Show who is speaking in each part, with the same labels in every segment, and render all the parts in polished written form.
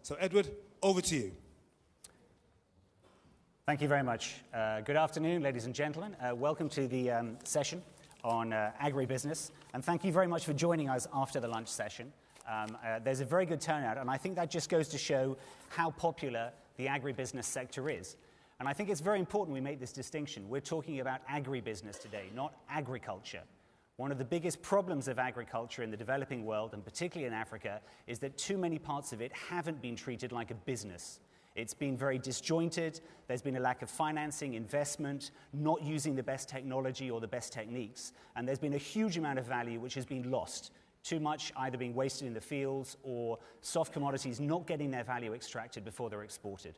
Speaker 1: So Edward, over to you.
Speaker 2: Thank you very much. Good afternoon, ladies and gentlemen. Welcome to the session on agribusiness, and thank you very much for joining us after the lunch session. There's a very good turnout, and I think that just goes to show how popular the agribusiness sector is. And I think it's very important we make this distinction. We're talking about agribusiness today, not agriculture. One of the biggest problems of agriculture in the developing world, and particularly in Africa, is that too many parts of it haven't been treated like a business. It's been very disjointed. There's been a lack of financing, investment, not using the best technology or the best techniques. And there's been a huge amount of value which has been lost. Too much either being wasted in the fields or soft commodities not getting their value extracted before they're exported.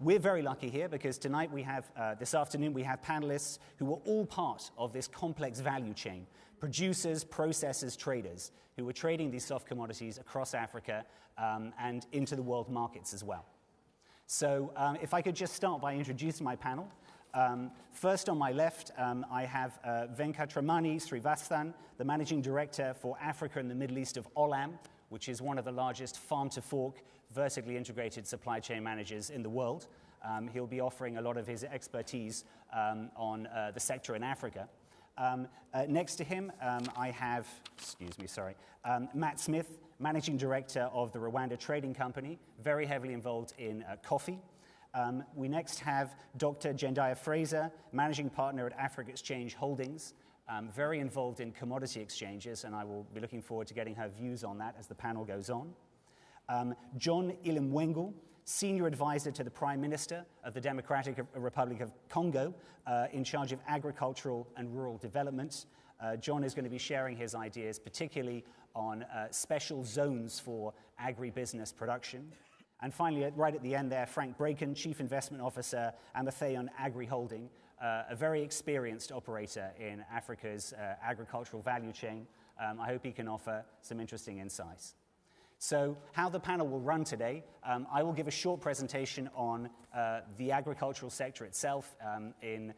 Speaker 2: We're very lucky here because tonight we have, this afternoon, we have panelists who are all part of this complex value chain. Producers, processors, traders who are trading these soft commodities across Africa and into the world markets as well. So if I could just start by introducing my panel. First on my left, I have Venkatramani Srivasthan, the Managing Director for Africa and the Middle East of Olam, which is one of the largest farm-to-fork, vertically integrated supply chain managers in the world. He'll be offering a lot of his expertise on the sector in Africa. Next to him, I have, Matt Smith, Managing Director of the Rwanda Trading Company, very heavily involved in coffee. We next have Dr. Jendaya Fraser, Managing Partner at Africa Exchange Holdings, very involved in commodity exchanges, and I will be looking forward to getting her views on that as the panel goes on. John Ilimwengu, Senior Advisor to the Prime Minister of the Democratic Republic of Congo, in charge of agricultural and rural development. John is going to be sharing his ideas, particularly on special zones for agribusiness production. And finally, right at the end there, Frank Braken, Chief Investment Officer, Amatheon Agri Holding, a very experienced operator in Africa's agricultural value chain. I hope he can offer some interesting insights. So how the panel will run today, I will give a short presentation on the agricultural sector itself in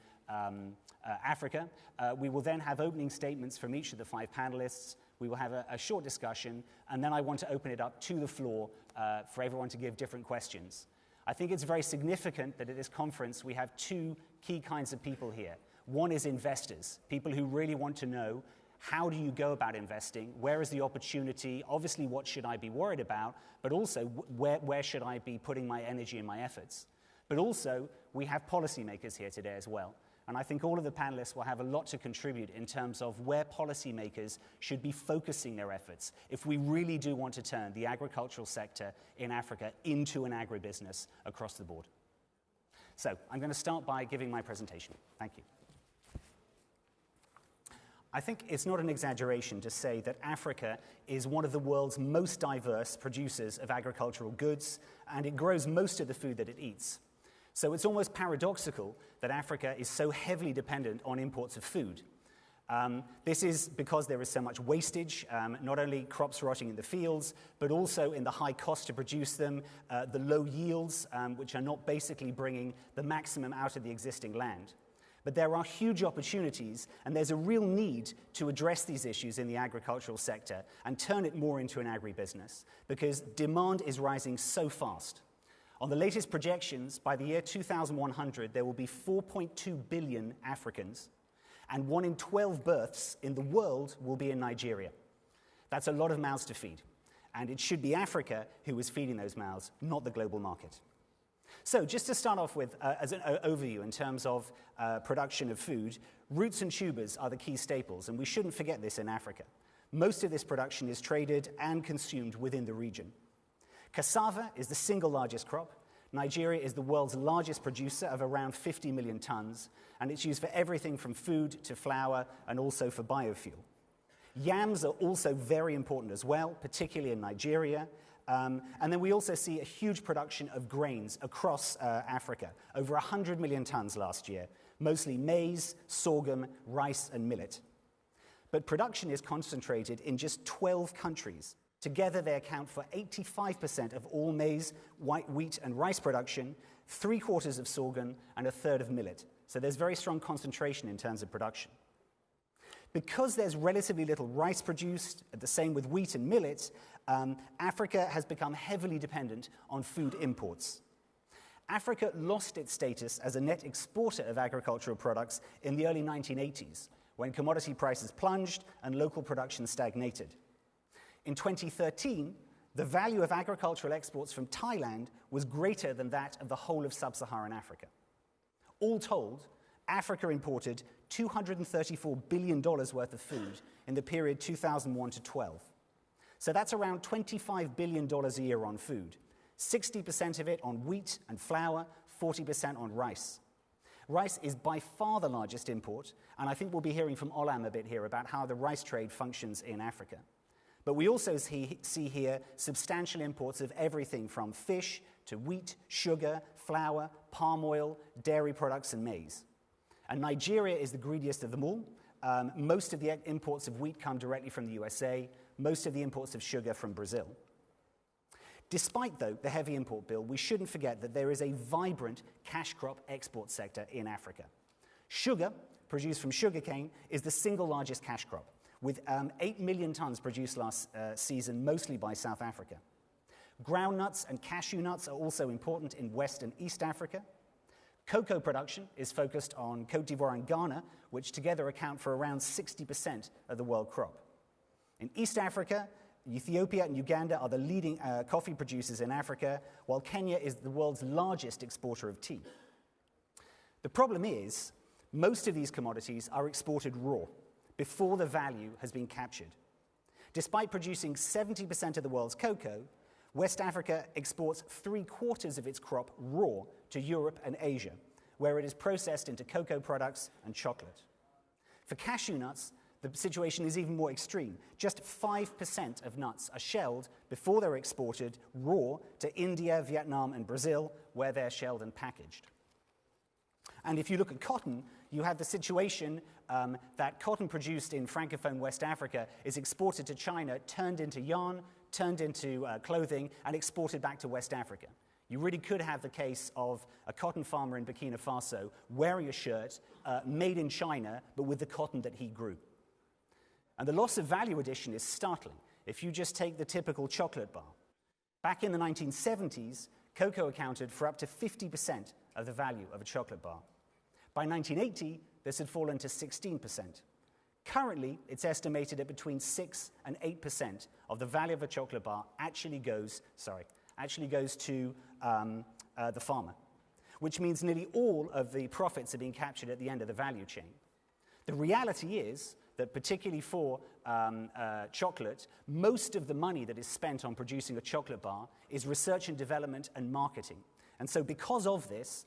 Speaker 2: Africa. We will then have opening statements from each of the 5 panelists. We will have a short discussion, and then I want to open it up to the floor for everyone to give different questions. I think it's very significant that at this conference we have 2 key kinds of people here. One is investors, people who really want to know, how do you go about investing? Where is the opportunity? Obviously, what should I be worried about? But also, where should I be putting my energy and my efforts? But also, we have policymakers here today as well. And I think all of the panelists will have a lot to contribute in terms of where policymakers should be focusing their efforts if we really do want to turn the agricultural sector in Africa into an agribusiness across the board. So I'm going to start by giving my presentation. Thank you. I think it's not an exaggeration to say that Africa is one of the world's most diverse producers of agricultural goods, and it grows most of the food that it eats. So it's almost paradoxical that Africa is so heavily dependent on imports of food. This is because there is so much wastage, not only crops rotting in the fields, but also in the high cost to produce them, the low yields, which are not basically bringing the maximum out of the existing land. But there are huge opportunities, and there's a real need to address these issues in the agricultural sector and turn it more into an agribusiness, because demand is rising so fast. On the latest projections, by the year 2100, there will be 4.2 billion Africans, and 1 in 12 births in the world will be in Nigeria. That's a lot of mouths to feed, and it should be Africa who is feeding those mouths, not the global market. So just to start off with, as an overview in terms of production of food, roots and tubers are the key staples, and we shouldn't forget this in Africa. Most of this production is traded and consumed within the region. Cassava is the single largest crop. Nigeria is the world's largest producer of around 50 million tons, and it's used for everything from food to flour and also for biofuel. Yams are also very important as well, particularly in Nigeria. And then we also see a huge production of grains across Africa, over 100 million tons last year, mostly maize, sorghum, rice, and millet. But production is concentrated in just 12 countries. Together, they account for 85% of all maize, white wheat, and rice production, 3/4 of sorghum, and 1/3 of millet. So there's very strong concentration in terms of production. Because there's relatively little rice produced, the same with wheat and millet, Africa has become heavily dependent on food imports. Africa lost its status as a net exporter of agricultural products in the early 1980s, when commodity prices plunged and local production stagnated. In 2013, the value of agricultural exports from Thailand was greater than that of the whole of sub-Saharan Africa. All told, Africa imported $234 billion worth of food in the period 2001 to 12. So that's around $25 billion a year on food, 60% of it on wheat and flour, 40% on rice. Rice is by far the largest import, and I think we'll be hearing from Olam a bit here about how the rice trade functions in Africa. But we also see here substantial imports of everything from fish to wheat, sugar, flour, palm oil, dairy products, and maize. And Nigeria is the greediest of them all. Most of the imports of wheat come directly from the USA, most of the imports of sugar from Brazil. Despite, though, the heavy import bill, we shouldn't forget that there is a vibrant cash crop export sector in Africa. Sugar, produced from sugarcane, is the single largest cash crop, with 8 million tons produced last season, mostly by South Africa. Groundnuts and cashew nuts are also important in West and East Africa. Cocoa production is focused on Côte d'Ivoire and Ghana, which together account for around 60% of the world crop. In East Africa, Ethiopia and Uganda are the leading coffee producers in Africa, while Kenya is the world's largest exporter of tea. The problem is, most of these commodities are exported raw, before the value has been captured. Despite producing 70% of the world's cocoa, West Africa exports 3/4 of its crop raw to Europe and Asia, where it is processed into cocoa products and chocolate. For cashew nuts, the situation is even more extreme. Just 5% of nuts are shelled before they're exported raw to India, Vietnam, and Brazil, where they're shelled and packaged. And if you look at cotton, you have the situation that cotton produced in Francophone West Africa is exported to China, turned into yarn, turned into clothing, and exported back to West Africa. You really could have the case of a cotton farmer in Burkina Faso wearing a shirt made in China, but with the cotton that he grew. And the loss of value addition is startling. If you just take the typical chocolate bar. Back in the 1970s, cocoa accounted for up to 50% of the value of a chocolate bar. By 1980, this had fallen to 16%. Currently, it's estimated that between 6 and 8% of the value of a chocolate bar actually goes to the farmer, which means nearly all of the profits are being captured at the end of the value chain. The reality is that particularly for chocolate, most of the money that is spent on producing a chocolate bar is research and development and marketing. And so because of this,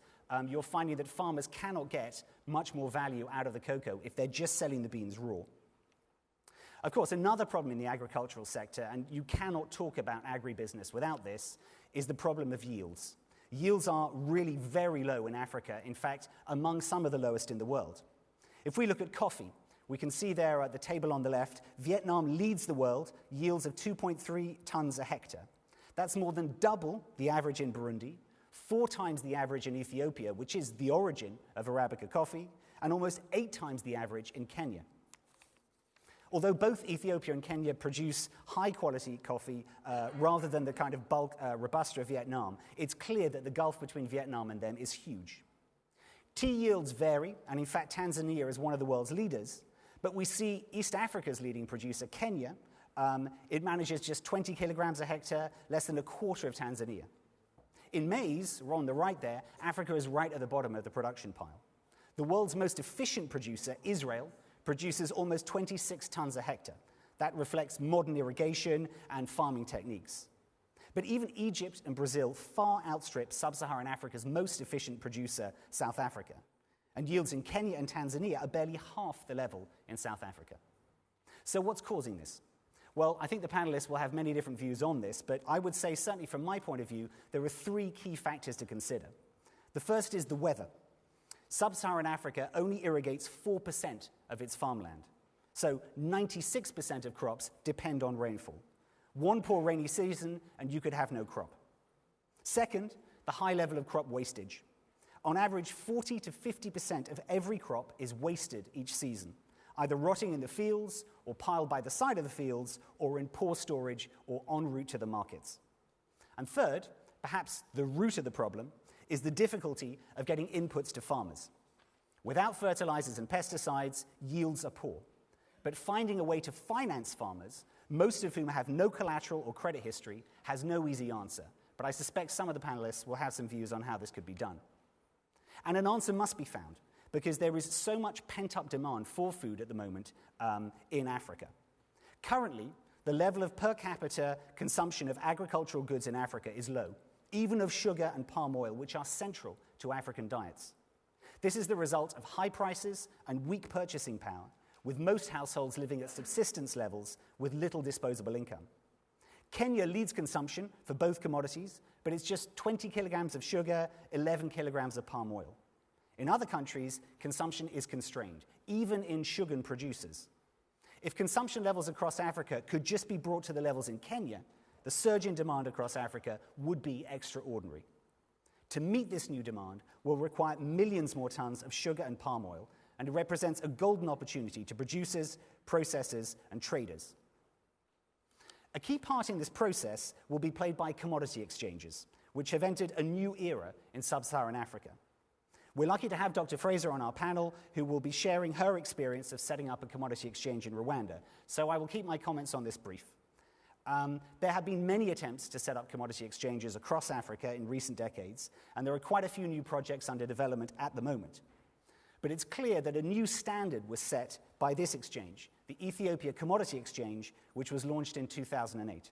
Speaker 2: you're finding that farmers cannot get much more value out of the cocoa if they're just selling the beans raw. Of course, another problem in the agricultural sector, and you cannot talk about agribusiness without this, is the problem of yields. Yields are really very low in Africa, in fact, among some of the lowest in the world. If we look at coffee, we can see there at the table on the left, Vietnam leads the world, yields of 2.3 tons a hectare. That's more than double the average in Burundi, 4 times the average in Ethiopia, which is the origin of Arabica coffee, and almost 8 times the average in Kenya. Although both Ethiopia and Kenya produce high-quality coffee rather than the kind of bulk Robusta of Vietnam, it's clear that the gulf between Vietnam and them is huge. Tea yields vary, and in fact Tanzania is one of the world's leaders, but we see East Africa's leading producer, Kenya, it manages just 20 kilograms a hectare, less than a quarter of Tanzania. In maize, we're on the right there, Africa is right at the bottom of the production pile. The world's most efficient producer, Israel, produces almost 26 tons a hectare. That reflects modern irrigation and farming techniques. But even Egypt and Brazil far outstrip sub-Saharan Africa's most efficient producer, South Africa. And yields in Kenya and Tanzania are barely half the level in South Africa. So what's causing this? Well, I think the panelists will have many different views on this, but I would say, certainly from my point of view, there are 3 key factors to consider. The first is the weather. Sub-Saharan Africa only irrigates 4% of its farmland. So 96% of crops depend on rainfall. One poor rainy season, and you could have no crop. Second, the high level of crop wastage. On average, 40 to 50% of every crop is wasted each season. either rotting in the fields or piled by the side of the fields or in poor storage or en route to the markets. And third, perhaps the root of the problem, is the difficulty of getting inputs to farmers. Without fertilizers and pesticides, yields are poor. But finding a way to finance farmers, most of whom have no collateral or credit history, has no easy answer. But I suspect some of the panelists will have some views on how this could be done. And an answer must be found, because there is so much pent-up demand for food at the moment in Africa. Currently, the level of per capita consumption of agricultural goods in Africa is low, even of sugar and palm oil, which are central to African diets. This is the result of high prices and weak purchasing power, with most households living at subsistence levels with little disposable income. Kenya leads consumption for both commodities, but it's just 20 kilograms of sugar, 11 kilograms of palm oil. In other countries, consumption is constrained, even in sugar producers. If consumption levels across Africa could just be brought to the levels in Kenya, the surge in demand across Africa would be extraordinary. To meet this new demand will require millions more tons of sugar and palm oil, and it represents a golden opportunity to producers, processors, and traders. A key part in this process will be played by commodity exchanges, which have entered a new era in sub-Saharan Africa. We're lucky to have Dr. Fraser on our panel, who will be sharing her experience of setting up a commodity exchange in Rwanda, so I will keep my comments on this brief. There have been many attempts to set up commodity exchanges across Africa in recent decades, and there are quite a few new projects under development at the moment. But it's clear that a new standard was set by this exchange, the Ethiopia Commodity Exchange, which was launched in 2008.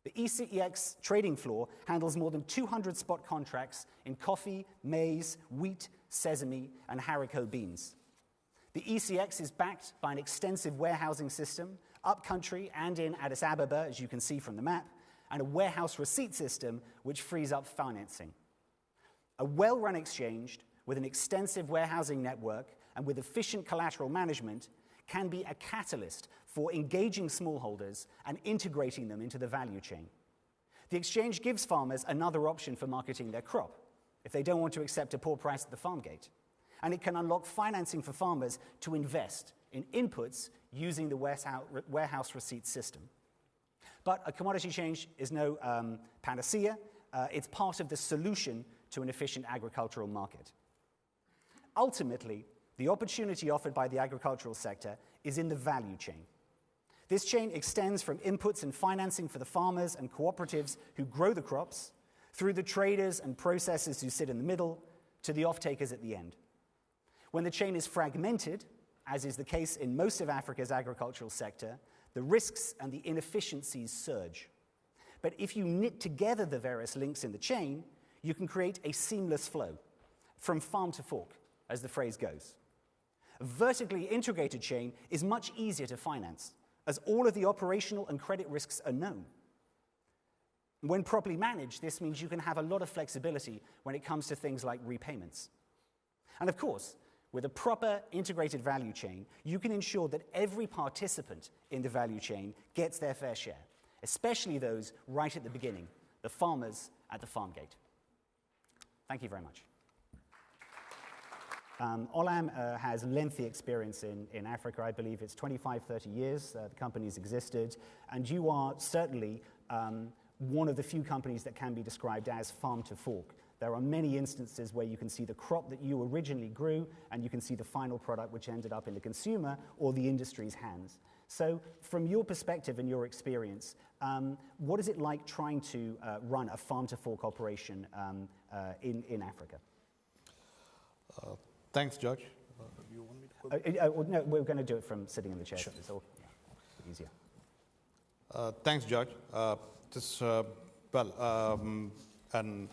Speaker 2: The ECEX trading floor handles more than 200 spot contracts in coffee, maize, wheat, sesame, and haricot beans. The ECX is backed by an extensive warehousing system, upcountry and in Addis Ababa, as you can see from the map, and a warehouse receipt system which frees up financing. A well-run exchange with an extensive warehousing network and with efficient collateral management can be a catalyst for engaging smallholders and integrating them into the value chain. The exchange gives farmers another option for marketing their crop if they don't want to accept a poor price at the farm gate. And it can unlock financing for farmers to invest in inputs using the warehouse receipt system. But a commodity exchange is no panacea. It's part of the solution to an efficient agricultural market. Ultimately, the opportunity offered by the agricultural sector is in the value chain. This chain extends from inputs and financing for the farmers and cooperatives who grow the crops, through the traders and processors who sit in the middle, to the off-takers at the end. When the chain is fragmented, as is the case in most of Africa's agricultural sector, the risks and the inefficiencies surge. But if you knit together the various links in the chain, you can create a seamless flow, from farm to fork, as the phrase goes. A vertically integrated chain is much easier to finance, as all of the operational and credit risks are known. When properly managed, this means you can have a lot of flexibility when it comes to things like repayments. And of course, with a proper integrated value chain, you can ensure that every participant in the value chain gets their fair share, especially those right at the beginning, the farmers at the farm gate. Thank you very much. Olam has lengthy experience in Africa. I believe it's 25, 30 years the company's existed, and you are certainly one of the few companies that can be described as farm to fork. There are many instances where you can see the crop that you originally grew, and you can see the final product which ended up in the consumer or the industry's hands. So from your perspective and your experience, what is it like trying to run a farm to fork operation in Africa?
Speaker 1: Thanks, George. Do you want me to go?
Speaker 2: No, we're going to do it from sitting in the chair. Sure. It's all easier.
Speaker 1: Thanks, George. And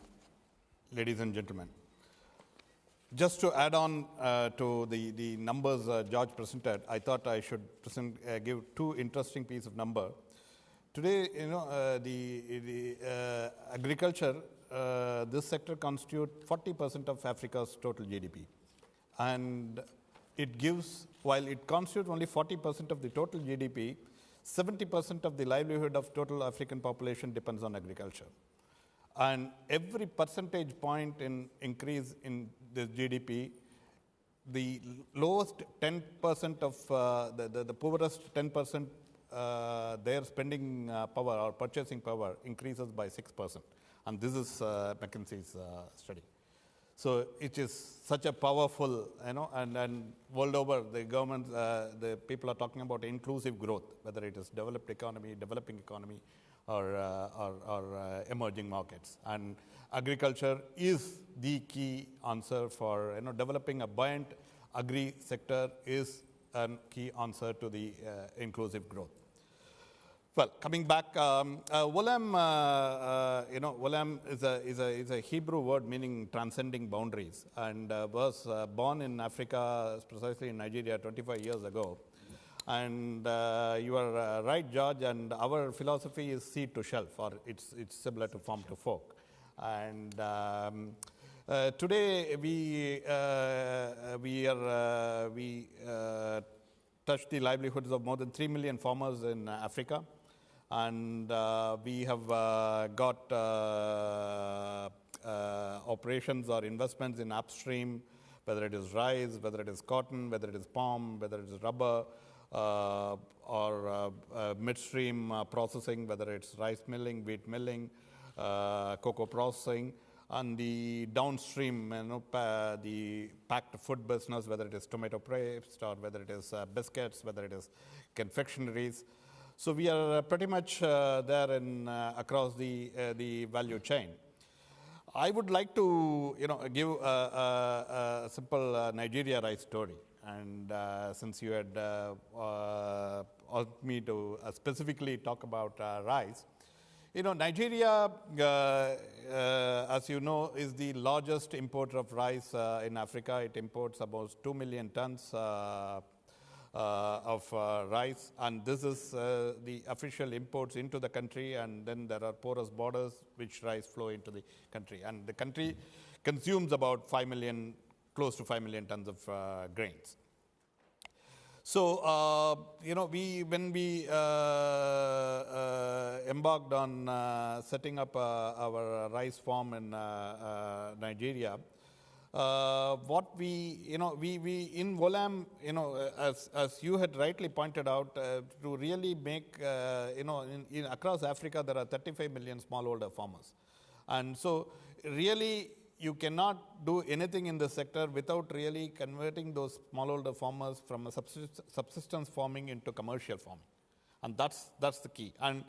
Speaker 1: ladies and gentlemen, just to add on to the numbers George presented, I thought I should give two interesting pieces of number. Today, the agriculture, this sector constitutes 40% of Africa's total GDP. And it gives, while it constitutes only 40% of the total GDP, 70% of the livelihood of total African population depends on agriculture. And every percentage point in increase in the GDP the lowest 10% of the poorest 10%, their spending power or purchasing power increases by 6%. And this is McKinsey's study. So it is such a powerful, and world over, the government, the people are talking about inclusive growth, whether it is developed economy, developing economy, or emerging markets. And agriculture is the key answer for, developing a buoyant agri sector is a key answer to the inclusive growth. Well, coming back, Wolam, Wolam is a Hebrew word meaning transcending boundaries, and was born in Africa, precisely in Nigeria, 25 years ago. And you are right, George. And our philosophy is seed to shelf, or it's similar to farm to fork. And today we touch the livelihoods of more than 3 million farmers in Africa. And we have got operations or investments in upstream, whether it is rice, whether it is cotton, whether it is palm, whether it is rubber, or midstream processing, whether it's rice milling, wheat milling, cocoa processing, and the downstream, the packed food business, whether it is tomato paste or whether it is biscuits, whether it is confectionaries. So we are pretty much there in across the value chain. I would like to give a simple Nigeria rice story. And since you had asked me to specifically talk about rice, Nigeria, as you know, is the largest importer of rice in Africa. It imports about 2 million tons of rice, and this is the official imports into the country, and then there are porous borders which rice flow into the country, and the country consumes about 5 million, close to 5 million tons of grains. So, when we embarked on setting up our rice farm in Nigeria, what we in Wolam, as you had rightly pointed out, to really make, across Africa, there are 35 million smallholder farmers. And so really, you cannot do anything in the sector without really converting those smallholder farmers from a subsistence farming into commercial farming. And that's the key. And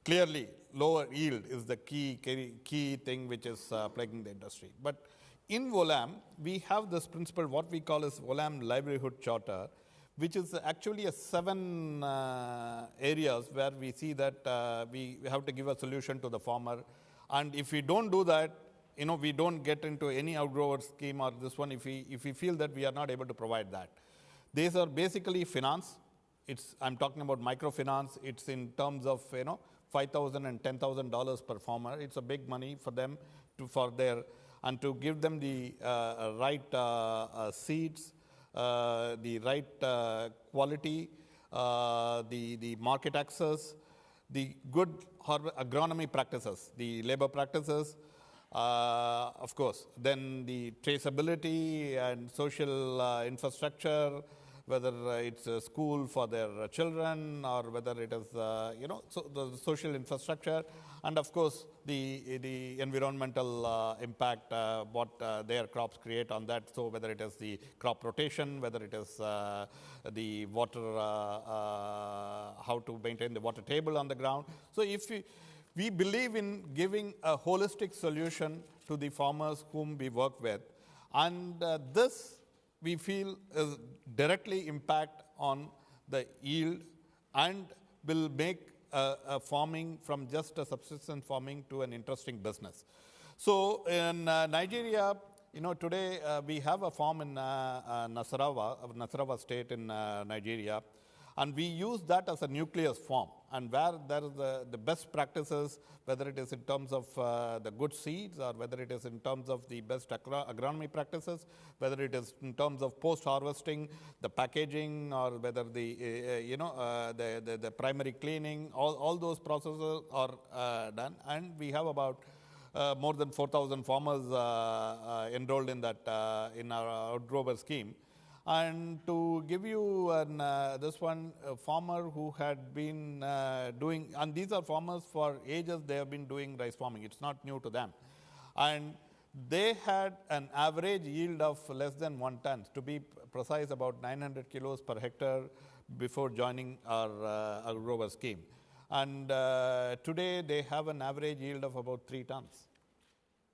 Speaker 1: clearly, lower yield is the key thing which is plaguing the industry. But in Wolam, we have this principle, what we call as Wolam Livelihood Charter, which is actually a 7 areas where we see that we have to give a solution to the farmer. And if we don't do that, we don't get into any outgrower scheme or this one if we feel that we are not able to provide that. These are basically finance. I'm talking about microfinance. It's in terms of $5,000 and $10,000 per farmer. It's a big money for them and to give them the right seeds, the right quality, the market access, the good agronomy practices, the labor practices, of course, then the traceability and social infrastructure, whether it's a school for their children or whether it is, so the social infrastructure, and of course the environmental impact, what their crops create on that. So whether it is the crop rotation, whether it is the water, how to maintain the water table on the ground. So if we believe in giving a holistic solution to the farmers whom we work with, and this we feel is directly impact on the yield and will make a farming from just a subsistence farming to an interesting business. So in Nigeria, today we have a farm in Nasarawa state in Nigeria, and we use that as a nucleus farm, and where there is the best practices, whether it is in terms of the good seeds or whether it is in terms of the best agronomy practices, whether it is in terms of post-harvesting, the packaging, or whether the primary cleaning, all those processes are done. And we have about more than 4,000 farmers enrolled in that in our outgrower scheme. And to give you this one, a farmer who had been doing, and these are farmers for ages, they have been doing rice farming. It's not new to them. And they had an average yield of less than 1 ton, to be precise, about 900 kilos per hectare before joining our grower scheme. And today they have an average yield of about 3 tons.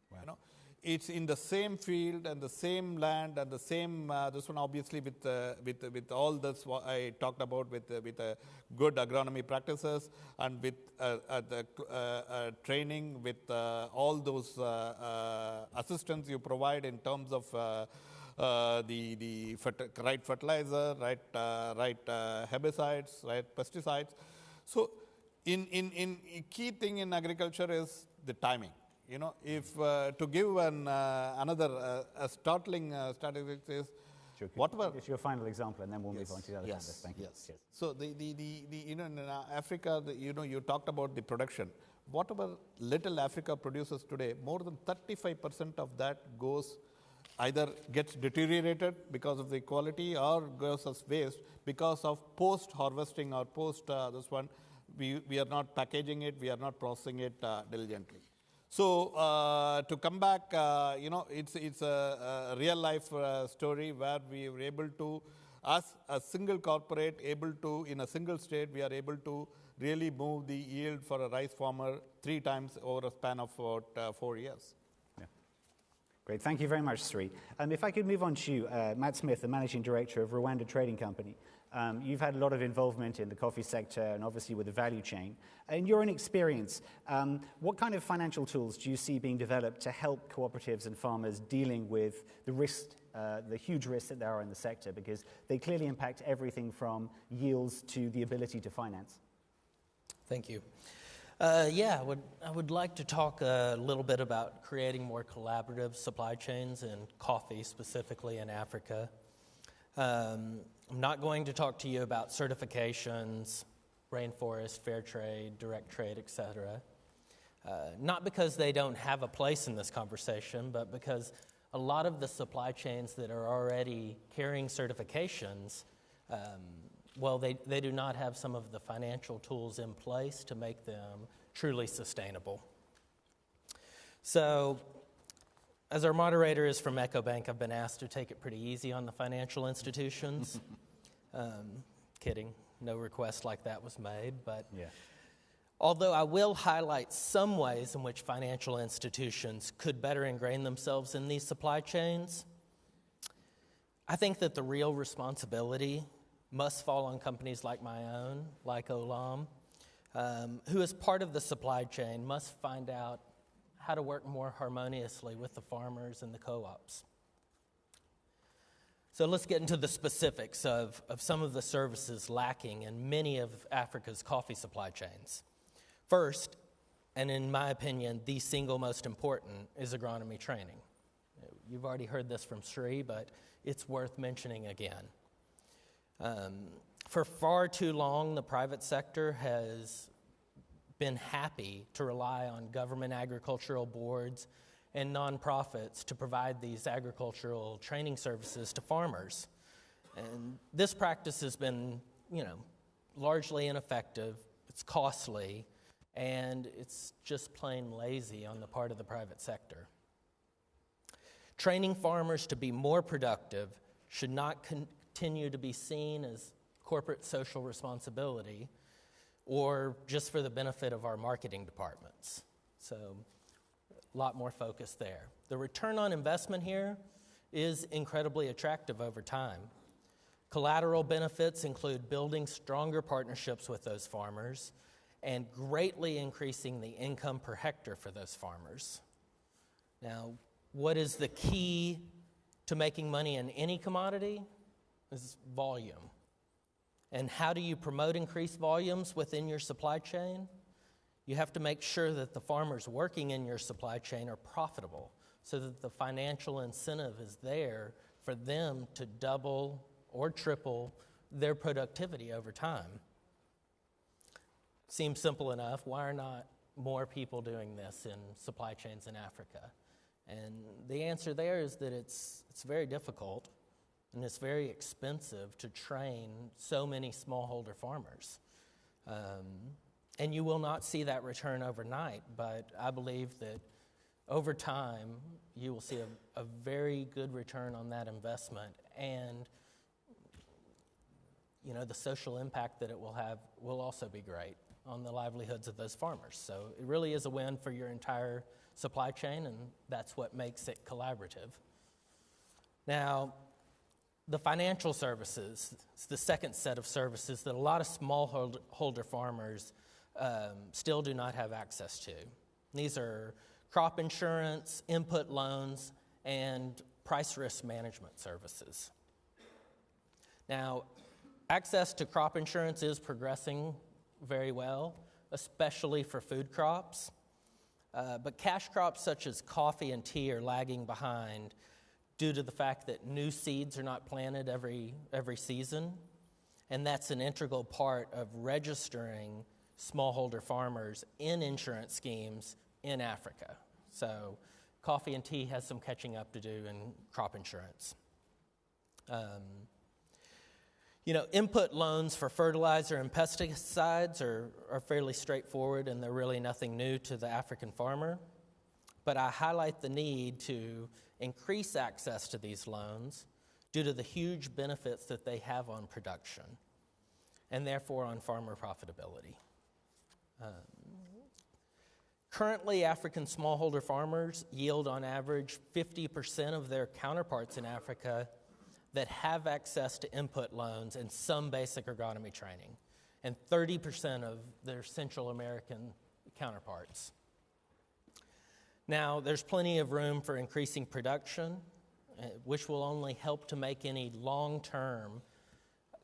Speaker 1: Wow. You know, it's in the same field and the same land and the same, this one obviously with all this what I talked about with good agronomy practices and with training, with all those assistance you provide in terms of the right fertilizer, right herbicides, right pesticides. So in key thing in agriculture is the timing. You know, if to give another startling statistic is whatever.
Speaker 2: It's your final example, and then we'll move on to the other candidates. Thank you.
Speaker 1: Yes. So the you know in Africa, you know, you talked about the production. Whatever little Africa produces today, more than 35% of that goes either gets deteriorated because of the quality or goes as waste because of post harvesting or post this one. We are not packaging it, we are not processing it diligently. So to come back, you know, it's a real life story where we were able to, as a single corporate, able to, in a single state, we are able to really move the yield for a rice farmer 3 times over a span of about 4 years.
Speaker 2: Yeah. Great, thank you very much, Sri. If I could move on to Matt Smith, the Managing Director of Rwanda Trading Company. You've had a lot of involvement in the coffee sector and obviously with the value chain. In your own experience, what kind of financial tools do you see being developed to help cooperatives and farmers dealing with the risk, the huge risks that there are in the sector, because they clearly impact everything from yields to the ability to finance?
Speaker 3: Thank you. I would like to talk a little bit about creating more collaborative supply chains in coffee, specifically in Africa. I'm not going to talk to you about certifications, rainforest, fair trade, direct trade, etc. Not because they don't have a place in this conversation, but because a lot of the supply chains that are already carrying certifications, they do not have some of the financial tools in place to make them truly sustainable. So, as our moderator is from EcoBank, I've been asked to take it pretty easy on the financial institutions. Kidding. No request like that was made. But although I will highlight some ways in which financial institutions could better ingrain themselves in these supply chains, I think that the real responsibility must fall on companies like my own, like Olam, who as part of the supply chain must find out how to work more harmoniously with the farmers and the co-ops. So let's get into the specifics of some of the services lacking in many of Africa's coffee supply chains. First, and in my opinion, the single most important, is agronomy training. You've already heard this from Sri, but it's worth mentioning again. For far too long, the private sector has been happy to rely on government agricultural boards and nonprofits to provide these agricultural training services to farmers. And this practice has been, largely ineffective, it's costly, and it's just plain lazy on the part of the private sector. Training farmers to be more productive should not continue to be seen as corporate social responsibility or just for the benefit of our marketing departments. So a lot more focus there. The return on investment here is incredibly attractive over time. Collateral benefits include building stronger partnerships with those farmers and greatly increasing the income per hectare for those farmers. Now, what is the key to making money in any commodity? Is volume. And how do you promote increased volumes within your supply chain? You have to make sure that the farmers working in your supply chain are profitable so that the financial incentive is there for them to double or triple their productivity over time. Seems simple enough. Why are not more people doing this in supply chains in Africa? And the answer there is that it's very difficult. And it's very expensive to train so many smallholder farmers. And you will not see that return overnight, but I believe that over time, you will see a very good return on that investment, and the social impact that it will have will also be great on the livelihoods of those farmers. So it really is a win for your entire supply chain, and that's what makes it collaborative. Now, the financial services, it's the second set of services that a lot of smallholder farmers still do not have access to. These are crop insurance, input loans, and price risk management services. Now, access to crop insurance is progressing very well, especially for food crops. But cash crops such as coffee and tea are lagging behind due to the fact that new seeds are not planted every season. And that's an integral part of registering smallholder farmers in insurance schemes in Africa. So coffee and tea has some catching up to do in crop insurance. Input loans for fertilizer and pesticides are fairly straightforward, and they're really nothing new to the African farmer. But I highlight the need to increase access to these loans due to the huge benefits that they have on production and therefore on farmer profitability. Currently, African smallholder farmers yield on average 50% of their counterparts in Africa that have access to input loans and some basic agronomy training, and 30% of their Central American counterparts. Now, there's plenty of room for increasing production, which will only help to make any long-term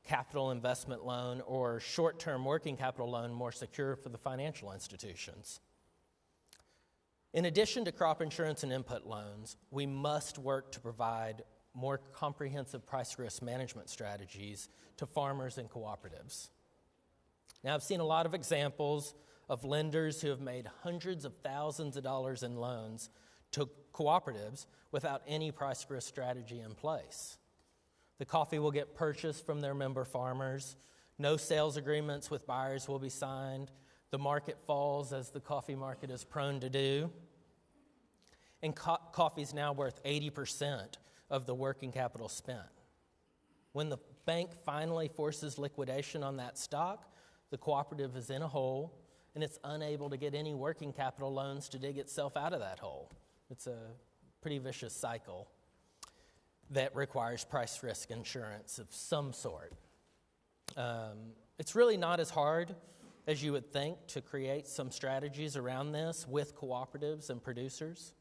Speaker 3: capital investment loan or short-term working capital loan more secure for the financial institutions. In addition to crop insurance and input loans, we must work to provide more comprehensive price risk management strategies to farmers and cooperatives. Now, I've seen a lot of examples of lenders who have made hundreds of thousands of dollars in loans to cooperatives without any price risk strategy in place. The coffee will get purchased from their member farmers, no sales agreements with buyers will be signed, the market falls as the coffee market is prone to do, and coffee is now worth 80% of the working capital spent. When the bank finally forces liquidation on that stock, the cooperative is in a hole and it's unable to get any working capital loans to dig itself out of that hole. It's a pretty vicious cycle that requires price risk insurance of some sort. It's really not as hard as you would think to create some strategies around this with cooperatives and producers.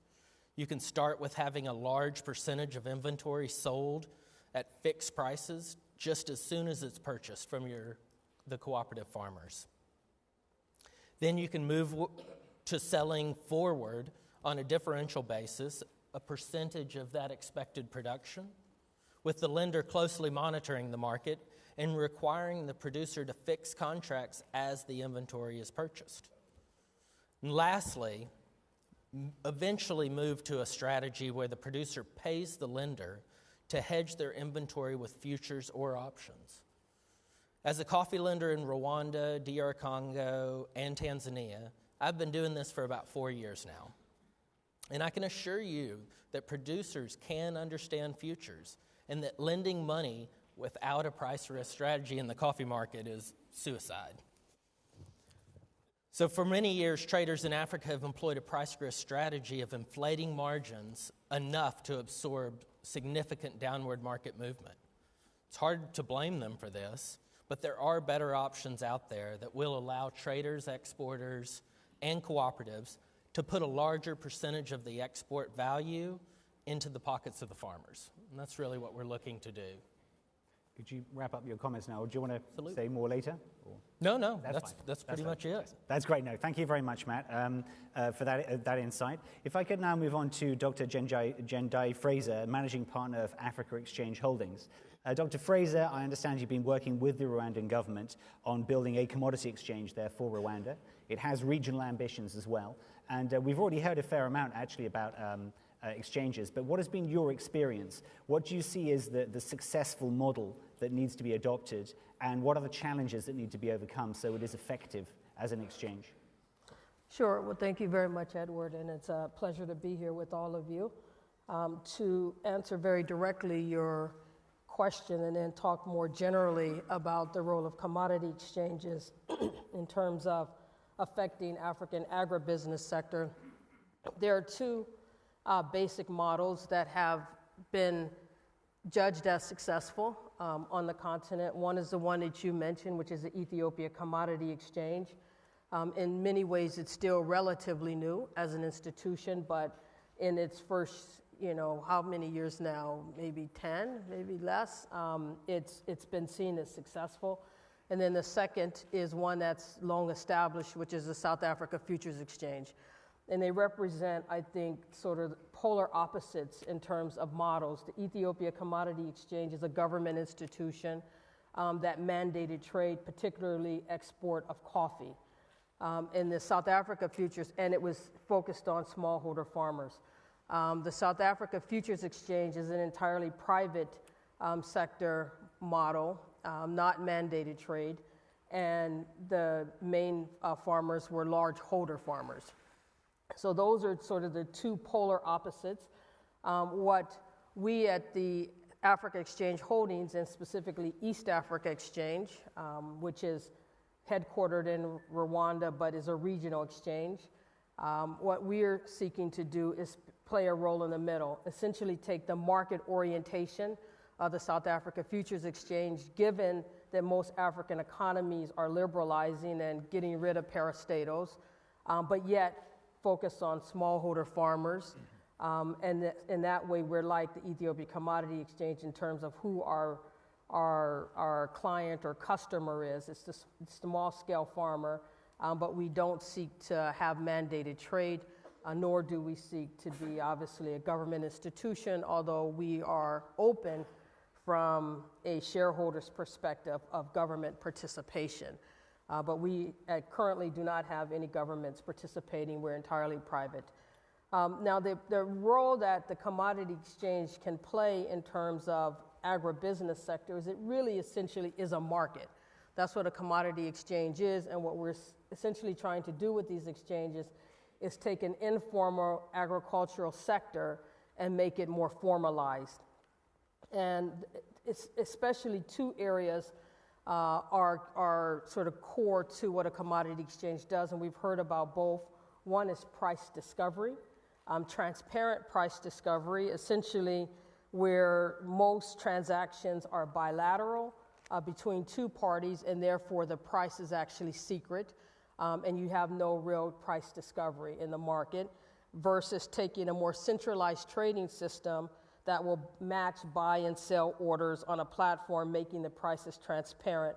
Speaker 3: You can start with having a large percentage of inventory sold at fixed prices just as soon as it's purchased from the cooperative farmers. Then you can move to selling forward on a differential basis a percentage of that expected production, with the lender closely monitoring the market and requiring the producer to fix contracts as the inventory is purchased. And lastly, eventually move to a strategy where the producer pays the lender to hedge their inventory with futures or options. As a coffee lender in Rwanda, DR Congo, and Tanzania, I've been doing this for about 4 years now. And I can assure you that producers can understand futures and that lending money without a price risk strategy in the coffee market is suicide. So for many years, traders in Africa have employed a price risk strategy of inflating margins enough to absorb significant downward market movement. It's hard to blame them for this, but there are better options out there that will allow traders, exporters, and cooperatives to put a larger percentage of the export value into the pockets of the farmers. And that's really what we're looking to do.
Speaker 2: Could you wrap up your comments now, or do you want to say more later? Or?
Speaker 3: No, that's pretty much it.
Speaker 2: That's great. No, thank you very much, Matt, for that insight. If I could now move on to Dr. Jendai Fraser, Managing Partner of Africa Exchange Holdings. Dr. Fraser, I understand you've been working with the Rwandan government on building a commodity exchange there for Rwanda. It has regional ambitions as well. And we've already heard a fair amount, actually, about exchanges, but what has been your experience? What do you see as the successful model that needs to be adopted, and what are the challenges that need to be overcome so it is effective as an exchange?
Speaker 4: Sure. Well, thank you very much, Edward, and it's a pleasure to be here with all of you. To answer very directly your question and then talk more generally about the role of commodity exchanges in terms of affecting African agribusiness sector, there are two basic models that have been judged as successful on the continent. One is the one that you mentioned, which is the Ethiopia Commodity Exchange. In many ways, it's still relatively new as an institution, but in its first, how many years now? Maybe 10, maybe less. It's been seen as successful. And then the second is one that's long established, which is the South Africa Futures Exchange. And they represent, I think, sort of polar opposites in terms of models. The Ethiopia Commodity Exchange is a government institution that mandated trade, particularly export of coffee. In the South Africa Futures, and it was focused on smallholder farmers. The South Africa Futures Exchange is an entirely private sector model, not mandated trade, and the main farmers were large holder farmers. So those are sort of the two polar opposites. What we at the Africa Exchange Holdings, and specifically East Africa Exchange, which is headquartered in Rwanda but is a regional exchange, what we're seeking to do is play a role in the middle, essentially take the market orientation of the South Africa Futures Exchange, given that most African economies are liberalizing and getting rid of parastatals, but yet focus on smallholder farmers. And in that way, we're like the Ethiopia Commodity Exchange in terms of who our client or customer is. It's the small-scale farmer, but we don't seek to have mandated trade, nor do we seek to be, obviously, a government institution, although we are open from a shareholder's perspective of government participation. But we currently do not have any governments participating. We're entirely private. Now, the role that the commodity exchange can play in terms of agribusiness sector is it really essentially is a market. That's what a commodity exchange is, and what we're essentially trying to do with these exchanges is take an informal agricultural sector and make it more formalized. And it's especially two areas are sort of core to what a commodity exchange does, and we've heard about both. One is price discovery, transparent price discovery, essentially where most transactions are bilateral between two parties, and therefore the price is actually secret, and you have no real price discovery in the market, versus taking a more centralized trading system that will match buy and sell orders on a platform, making the prices transparent,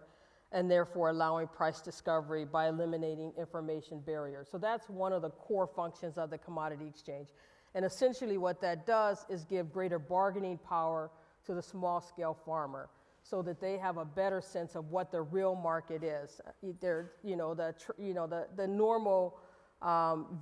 Speaker 4: and therefore allowing price discovery by eliminating information barriers. So that's one of the core functions of the commodity exchange. And essentially what that does is give greater bargaining power to the small-scale farmer so that they have a better sense of what the real market is. The normal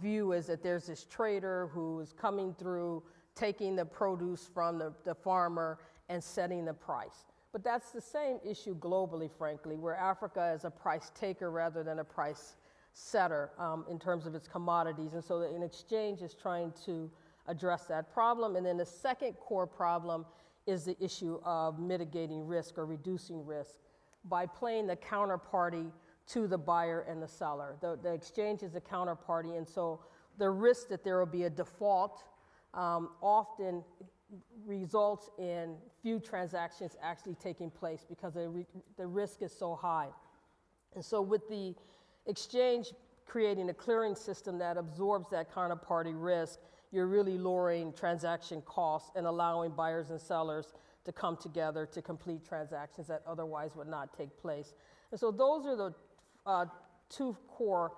Speaker 4: view is that there's this trader who's coming through, taking the produce from the farmer and setting the price. But that's the same issue globally, frankly, where Africa is a price taker rather than a price setter in terms of its commodities. And so an exchange is trying to address that problem. And then the second core problem is the issue of mitigating risk or reducing risk by playing the counterparty to the buyer and the seller. The exchange is a counterparty, and so the risk that there will be a default often results in few transactions actually taking place because the risk is so high. And so with the exchange creating a clearing system that absorbs that counterparty risk, you're really lowering transaction costs and allowing buyers and sellers to come together to complete transactions that otherwise would not take place. And so those are the two core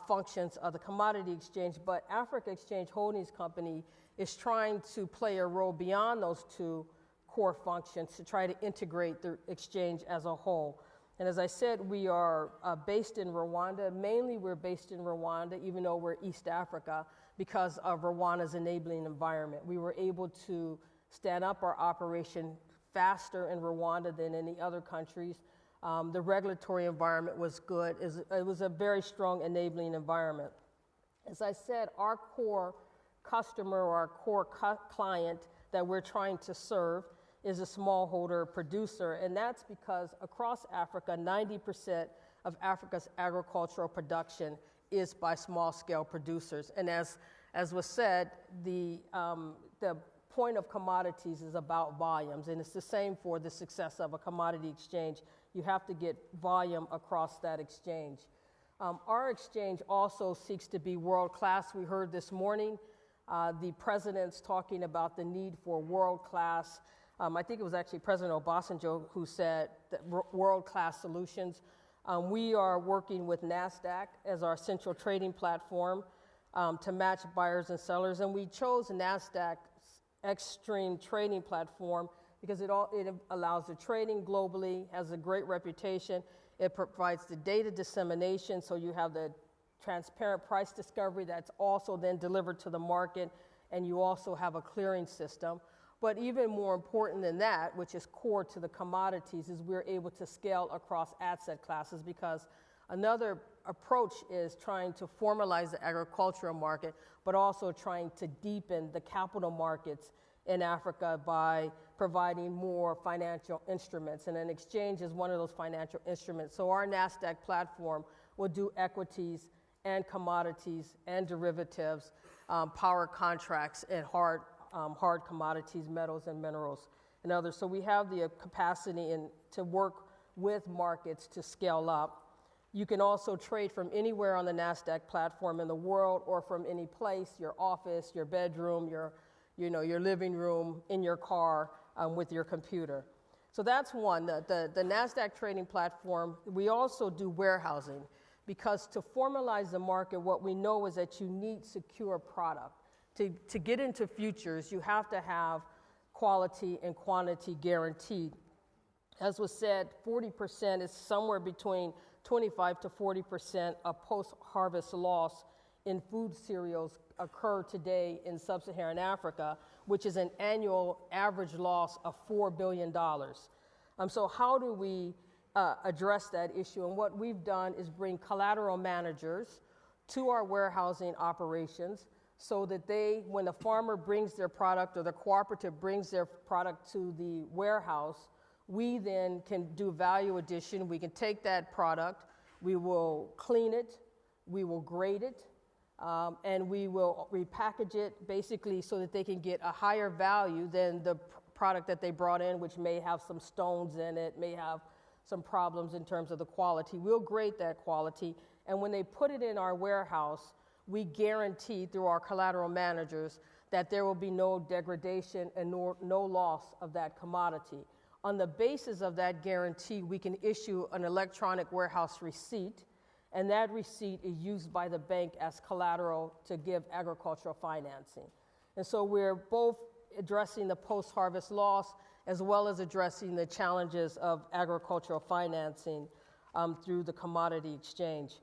Speaker 4: functions of the commodity exchange, but Africa Exchange Holdings Company is trying to play a role beyond those two core functions to try to integrate the exchange as a whole. And as I said, we are based in Rwanda. Mainly we're based in Rwanda, even though we're East Africa, because of Rwanda's enabling environment. We were able to stand up our operation faster in Rwanda than any other countries. The regulatory environment was good. It was a very strong enabling environment. As I said, our core customer or our core client that we're trying to serve is a smallholder producer, and that's because across Africa, 90% of Africa's agricultural production is by small-scale producers. And as was said, the point of commodities is about volumes, and it's the same for the success of a commodity exchange. You have to get volume across that exchange. Our exchange also seeks to be world-class. We heard this morning the president's talking about the need for world-class. I think it was actually President Obasanjo who said that world-class solutions. We are working with NASDAQ as our central trading platform to match buyers and sellers, and we chose NASDAQ's Extreme Trading Platform because it allows the trading globally, has a great reputation. It provides the data dissemination, so you have the transparent price discovery that's also then delivered to the market, and you also have a clearing system. But even more important than that, which is core to the commodities, is we're able to scale across asset classes, because another approach is trying to formalize the agricultural market, but also trying to deepen the capital markets in Africa by providing more financial instruments. And an exchange is one of those financial instruments. So our NASDAQ platform will do equities and commodities and derivatives, power contracts, and hard commodities, metals and minerals, and others. So we have the capacity to work with markets to scale up. You can also trade from anywhere on the NASDAQ platform in the world, or from any place, your office, your bedroom, your living room, in your car, with your computer. So that's one, the NASDAQ trading platform. We also do warehousing, because to formalize the market, what we know is that you need secure product. To get into futures, you have to have quality and quantity guaranteed. As was said, 40% is somewhere between 25 to 40% of post-harvest loss in food cereals occur today in sub-Saharan Africa, which is an annual average loss of $4 billion. So how do we address that issue? And what we've done is bring collateral managers to our warehousing operations, so that when the farmer brings their product or the cooperative brings their product to the warehouse, we then can do value addition. We can take that product, we will clean it, we will grade it, and we will repackage it basically so that they can get a higher value than the product that they brought in, which may have some stones in it, may have some problems in terms of the quality. We'll grade that quality, and when they put it in our warehouse, we guarantee through our collateral managers that there will be no degradation and no loss of that commodity. On the basis of that guarantee, we can issue an electronic warehouse receipt, and that receipt is used by the bank as collateral to give agricultural financing. And so we're both addressing the post-harvest loss as well as addressing the challenges of agricultural financing through the commodity exchange.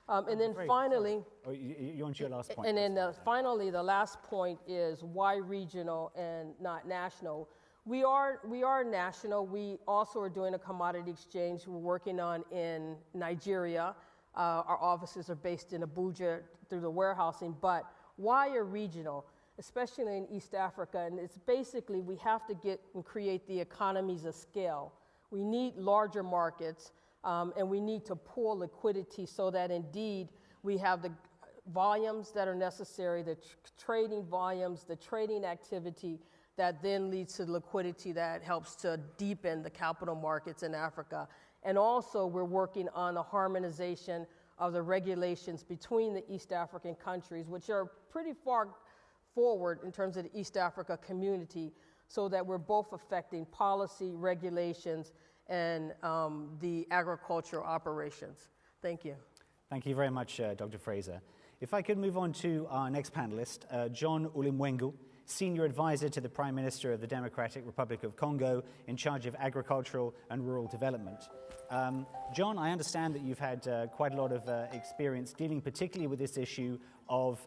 Speaker 4: And then finally,
Speaker 2: you're on to your last point.
Speaker 4: And then finally, the last point is why regional and not national. We are national. We also are doing a commodity exchange we're working on in Nigeria. Our offices are based in Abuja through the warehousing. But why a regional, especially in East Africa? And it's basically we have to get and create the economies of scale. We need larger markets. And we need to pool liquidity so that indeed we have the volumes that are necessary, the trading volumes, the trading activity that then leads to liquidity that helps to deepen the capital markets in Africa. And also we're working on the harmonization of the regulations between the East African countries, which are pretty far forward in terms of the East Africa community, so that we're both affecting policy, regulations, and the agricultural operations. Thank you.
Speaker 2: Thank you very much, Dr. Fraser. If I could move on to our next panelist, John Ulimwengu, Senior Advisor to the Prime Minister of the Democratic Republic of Congo in charge of agricultural and rural development. John, I understand that you've had quite a lot of experience dealing particularly with this issue of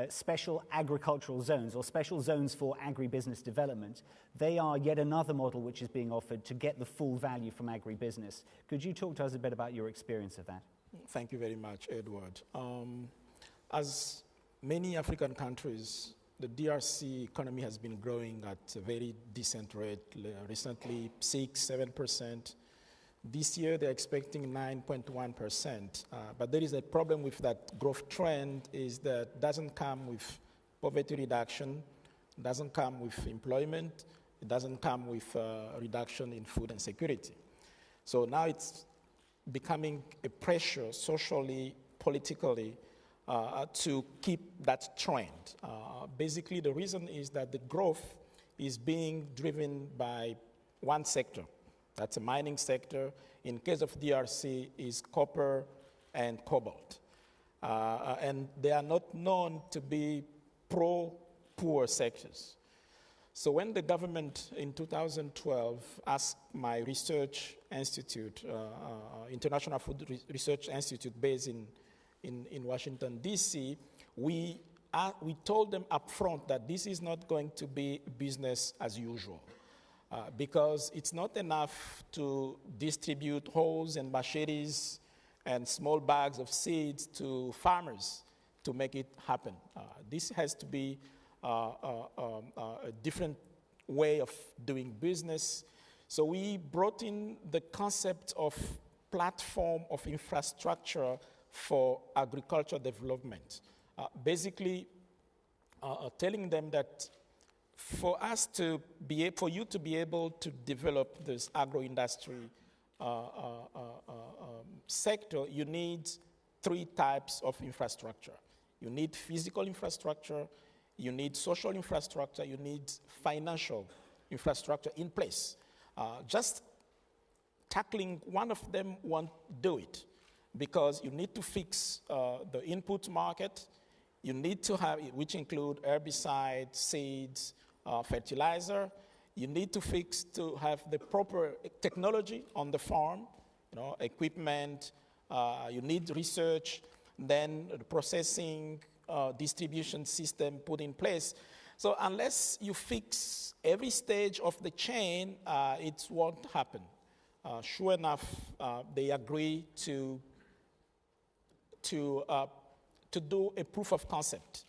Speaker 2: special agricultural zones or special zones for agribusiness development. They are yet another model which is being offered to get the full value from agribusiness. Could you talk to us a bit about your experience of that?
Speaker 5: Thank you very much, Edward. As many African countries, the DRC economy has been growing at a very decent rate, recently 6-7%. This year, they're expecting 9.1%. But there is a problem with that growth trend is that it doesn't come with poverty reduction, doesn't come with employment, it doesn't come with reduction in food and security. So now it's becoming a pressure socially, politically, to keep that trend. Basically, the reason is that the growth is being driven by one sector. That's a mining sector. In case of DRC, is copper and cobalt. And they are not known to be pro-poor sectors. So when the government in 2012 asked my research institute, International Food Research Institute based in Washington, D.C., we told them up front that this is not going to be business as usual. Because it's not enough to distribute hoes and machetes and small bags of seeds to farmers to make it happen. This has to be a different way of doing business. So we brought in the concept of platform of infrastructure for agriculture development. Basically, telling them that for you to be able to develop this agro-industry sector, you need three types of infrastructure. You need physical infrastructure, you need social infrastructure, you need financial infrastructure in place. Just tackling one of them won't do it because you need to fix the input market. You need to have, which include herbicides, seeds, fertilizer. You need to have the proper technology on the farm, equipment. You need research, then the processing, distribution system put in place. So unless you fix every stage of the chain, it won't happen. Sure enough, they agree to do a proof of concept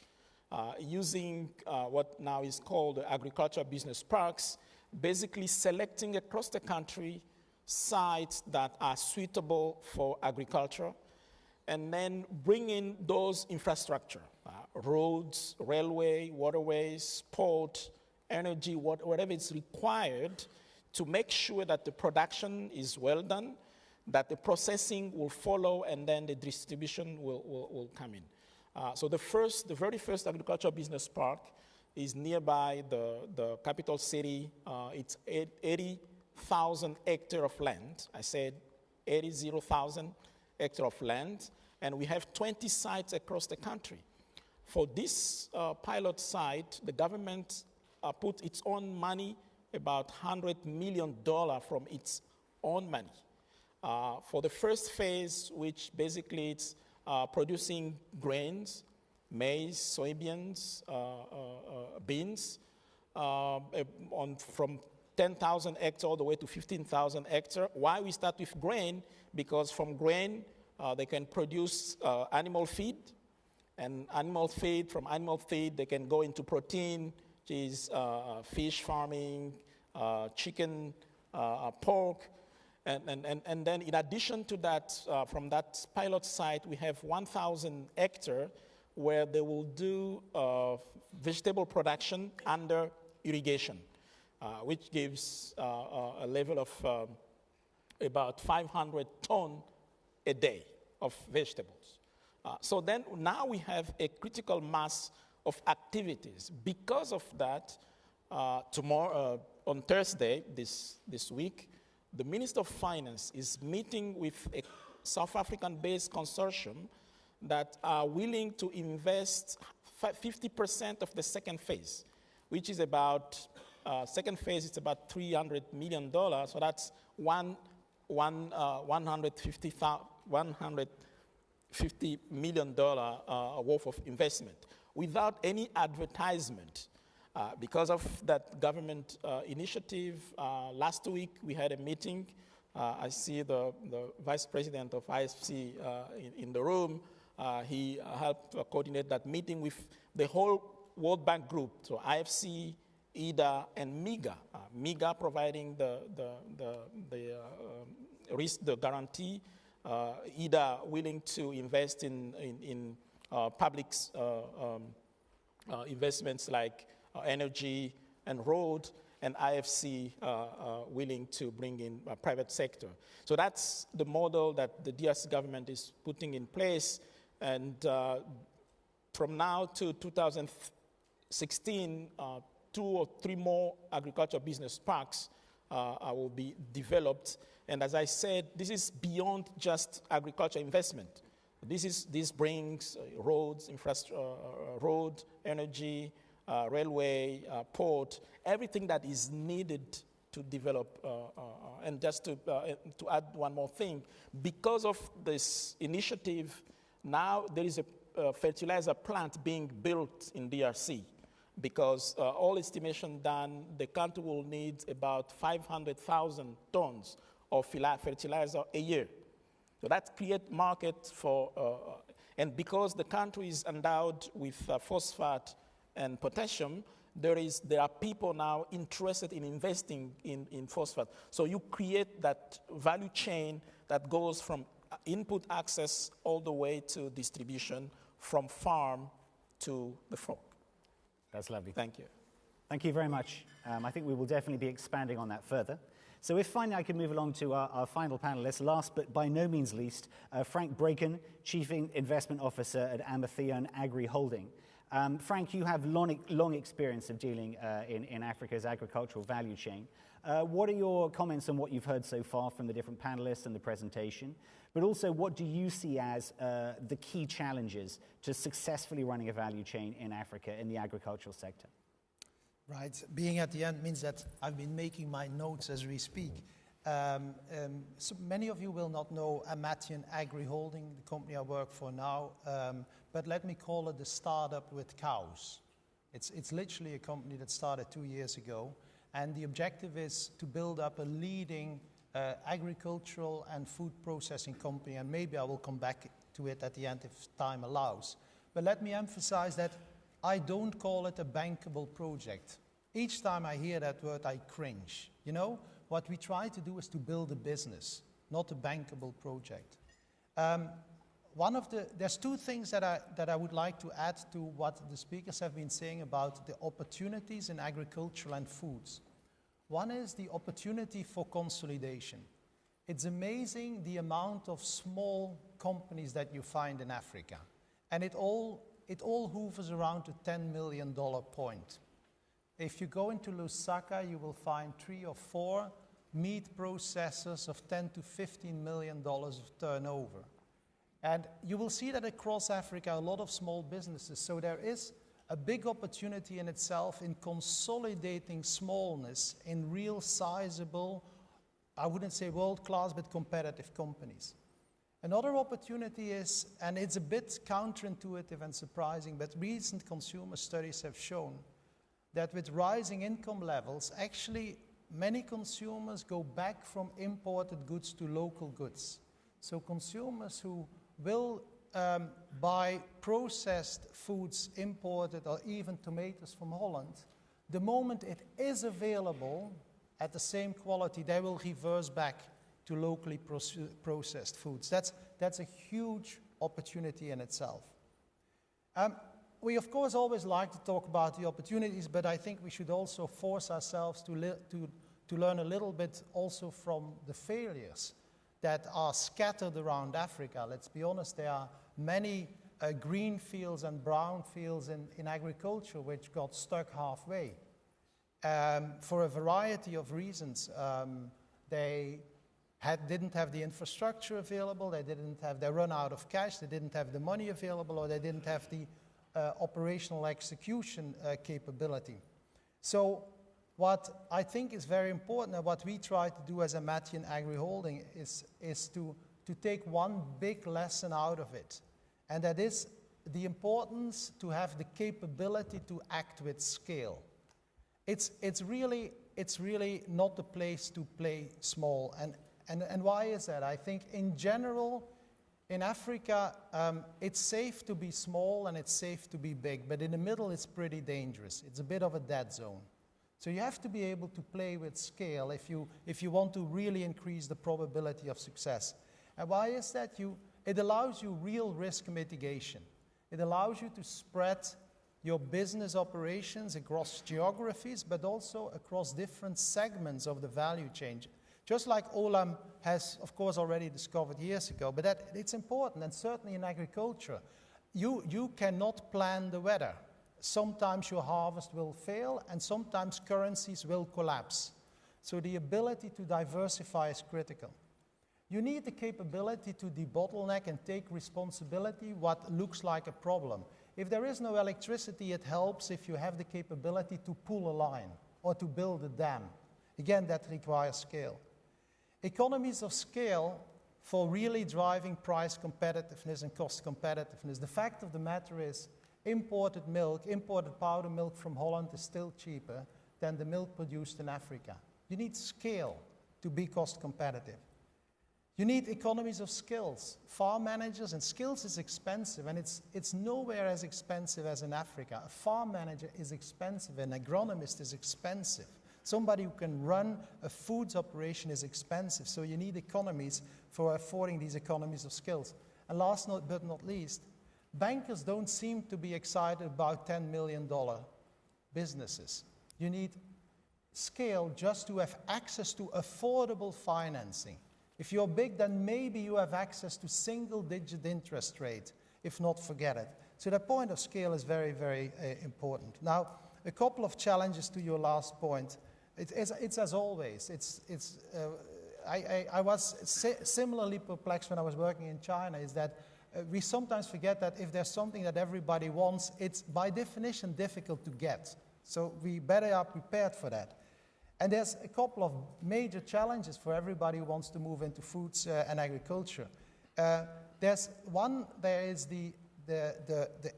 Speaker 5: using what now is called the agriculture business parks, basically selecting across the country sites that are suitable for agriculture, and then bringing those infrastructure, roads, railway, waterways, port, energy, whatever is required to make sure that the production is well done, that the processing will follow, and then the distribution will come in. So the very first agricultural business park is nearby the capital city. It's 80,000 hectares of land. I said 80,000 hectares of land, and we have 20 sites across the country. For this pilot site, the government put its own money, about $100 million from its own money. For the first phase, which basically it's producing grains, maize, soybeans, beans, from 10,000 hectares all the way to 15,000 hectares. Why we start with grain? Because from grain, they can produce animal feed, and from animal feed, they can go into protein, which is fish farming, chicken, pork. And then in addition to that, from that pilot site, we have 1,000 hectares where they will do vegetable production under irrigation, which gives a level of about 500 tons a day of vegetables. So then now we have a critical mass of activities. Because of that, tomorrow, on Thursday this week, the Minister of Finance is meeting with a South African-based consortium that are willing to invest 50% of the second phase. which is about, second phase, it's about $300 million. So that's $150 million worth of investment without any advertisement. Because of that government initiative, last week we had a meeting. I see the vice president of IFC in the room. He helped coordinate that meeting with the whole World Bank group, so IFC, IDA, and MIGA. MIGA providing the risk, the guarantee. IDA willing to invest in public investments like energy and road, and IFC willing to bring in private sector. So that's the model that the DRC government is putting in place. And from now to 2016, 2 or 3 more agricultural business parks will be developed. And as I said, this is beyond just agriculture investment. This brings roads, infrastructure, road, energy, railway, port, everything that is needed to develop. And just to add one more thing, because of this initiative, now there is a fertilizer plant being built in DRC. Because all estimation done, the country will need about 500,000 tons of fertilizer a year. So that creates market for, and because the country is endowed with phosphate and potassium, there are people now interested in investing in phosphate. So you create that value chain that goes from input access all the way to distribution, from farm to the fork.
Speaker 2: That's lovely.
Speaker 5: Thank you.
Speaker 2: Thank you very much. I think we will definitely be expanding on that further. So if finally I can move along to our final panelist, last but by no means least, Frank Braken, Chief Investment Officer at Amatheon Agri Holding. Frank, you have long experience of dealing in Africa's agricultural value chain. What are your comments on what you've heard so far from the different panelists and the presentation? But also, what do you see as the key challenges to successfully running a value chain in Africa in the agricultural sector?
Speaker 6: Right. Being at the end means that I've been making my notes as we speak. So many of you will not know Amatheon Agri Holding, the company I work for now, but let me call it the startup with cows. It's literally a company that started 2 years ago, and the objective is to build up a leading agricultural and food processing company, and maybe I will come back to it at the end if time allows. But let me emphasize that I don't call it a bankable project. Each time I hear that word, I cringe. You know, what we try to do is to build a business, not a bankable project. There's 2 things that I would like to add to what the speakers have been saying about the opportunities in agriculture and foods. One is the opportunity for consolidation. It's amazing the amount of small companies that you find in Africa. And it all hovers around the $10 million point. If you go into Lusaka, you will find 3 or 4 meat processors of $10 to $15 million of turnover. And you will see that across Africa, a lot of small businesses. So there is a big opportunity in itself in consolidating smallness in real sizable, I wouldn't say world-class, but competitive companies. Another opportunity is, and it's a bit counterintuitive and surprising, but recent consumer studies have shown that with rising income levels, actually many consumers go back from imported goods to local goods. So consumers who will buy processed foods imported or even tomatoes from Holland, the moment it is available at the same quality, they will reverse back to locally processed foods. That's a huge opportunity in itself. We, of course, always like to talk about the opportunities, but I think we should also force ourselves to learn a little bit also from the failures that are scattered around Africa. Let's be honest, there are many green fields and brown fields in agriculture which got stuck halfway. For a variety of reasons. They didn't have the infrastructure available, they run out of cash, they didn't have the money available, or they didn't have the operational execution capability. So what I think is very important and what we try to do as a Matthew Agri Holding is to take one big lesson out of it. And that is the importance to have the capability to act with scale. It's really not the place to play small. And why is that? I think in general, in Africa, it's safe to be small and it's safe to be big, but in the middle it's pretty dangerous. It's a bit of a dead zone. So you have to be able to play with scale if you want to really increase the probability of success. And why is that? It allows you real risk mitigation. It allows you to spread your business operations across geographies, but also across different segments of the value chain. Just like Olam has, of course, already discovered years ago, but it's important, and certainly in agriculture, you cannot plan the weather. Sometimes your harvest will fail, and sometimes currencies will collapse. So the ability to diversify is critical. You need the capability to debottleneck and take responsibility what looks like a problem. If there is no electricity, it helps if you have the capability to pull a line or to build a dam. Again, that requires scale. Economies of scale for really driving price competitiveness and cost competitiveness. The fact of the matter is, imported milk, imported powder milk from Holland is still cheaper than the milk produced in Africa. You need scale to be cost competitive. You need economies of skills. Farm managers, and skills is expensive, and it's nowhere as expensive as in Africa. A farm manager is expensive, an agronomist is expensive. Somebody who can run a foods operation is expensive, so you need economies for affording these economies of skills. And last but not least, bankers don't seem to be excited about $10 million businesses. You need scale just to have access to affordable financing. If you're big, then maybe you have access to single-digit interest rate. If not, forget it. So the point of scale is very, very important. Now, a couple of challenges to your last point. It's as always. I was similarly perplexed when I was working in China, is that we sometimes forget that if there's something that everybody wants, it's by definition difficult to get. So we better are prepared for that. And there's a couple of major challenges for everybody who wants to move into foods and agriculture. There is the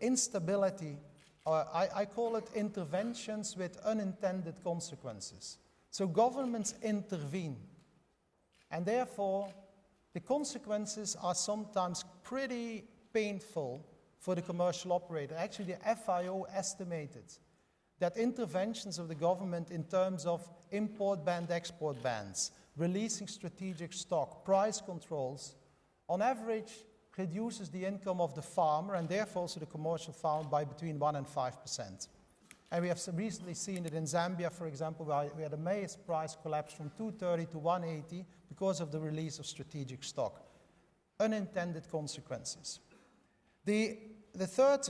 Speaker 6: instability, I call it interventions with unintended consequences. So governments intervene, and therefore the consequences are sometimes pretty painful for the commercial operator. Actually, the FIO estimated that interventions of the government in terms of import ban, export bans, releasing strategic stock, price controls, on average reduces the income of the farmer and therefore also the commercial farmer by between 1% and 5%. And we have recently seen it in Zambia, for example, where we had a maize price collapse from 230 to 180 because of the release of strategic stock. Unintended consequences. The third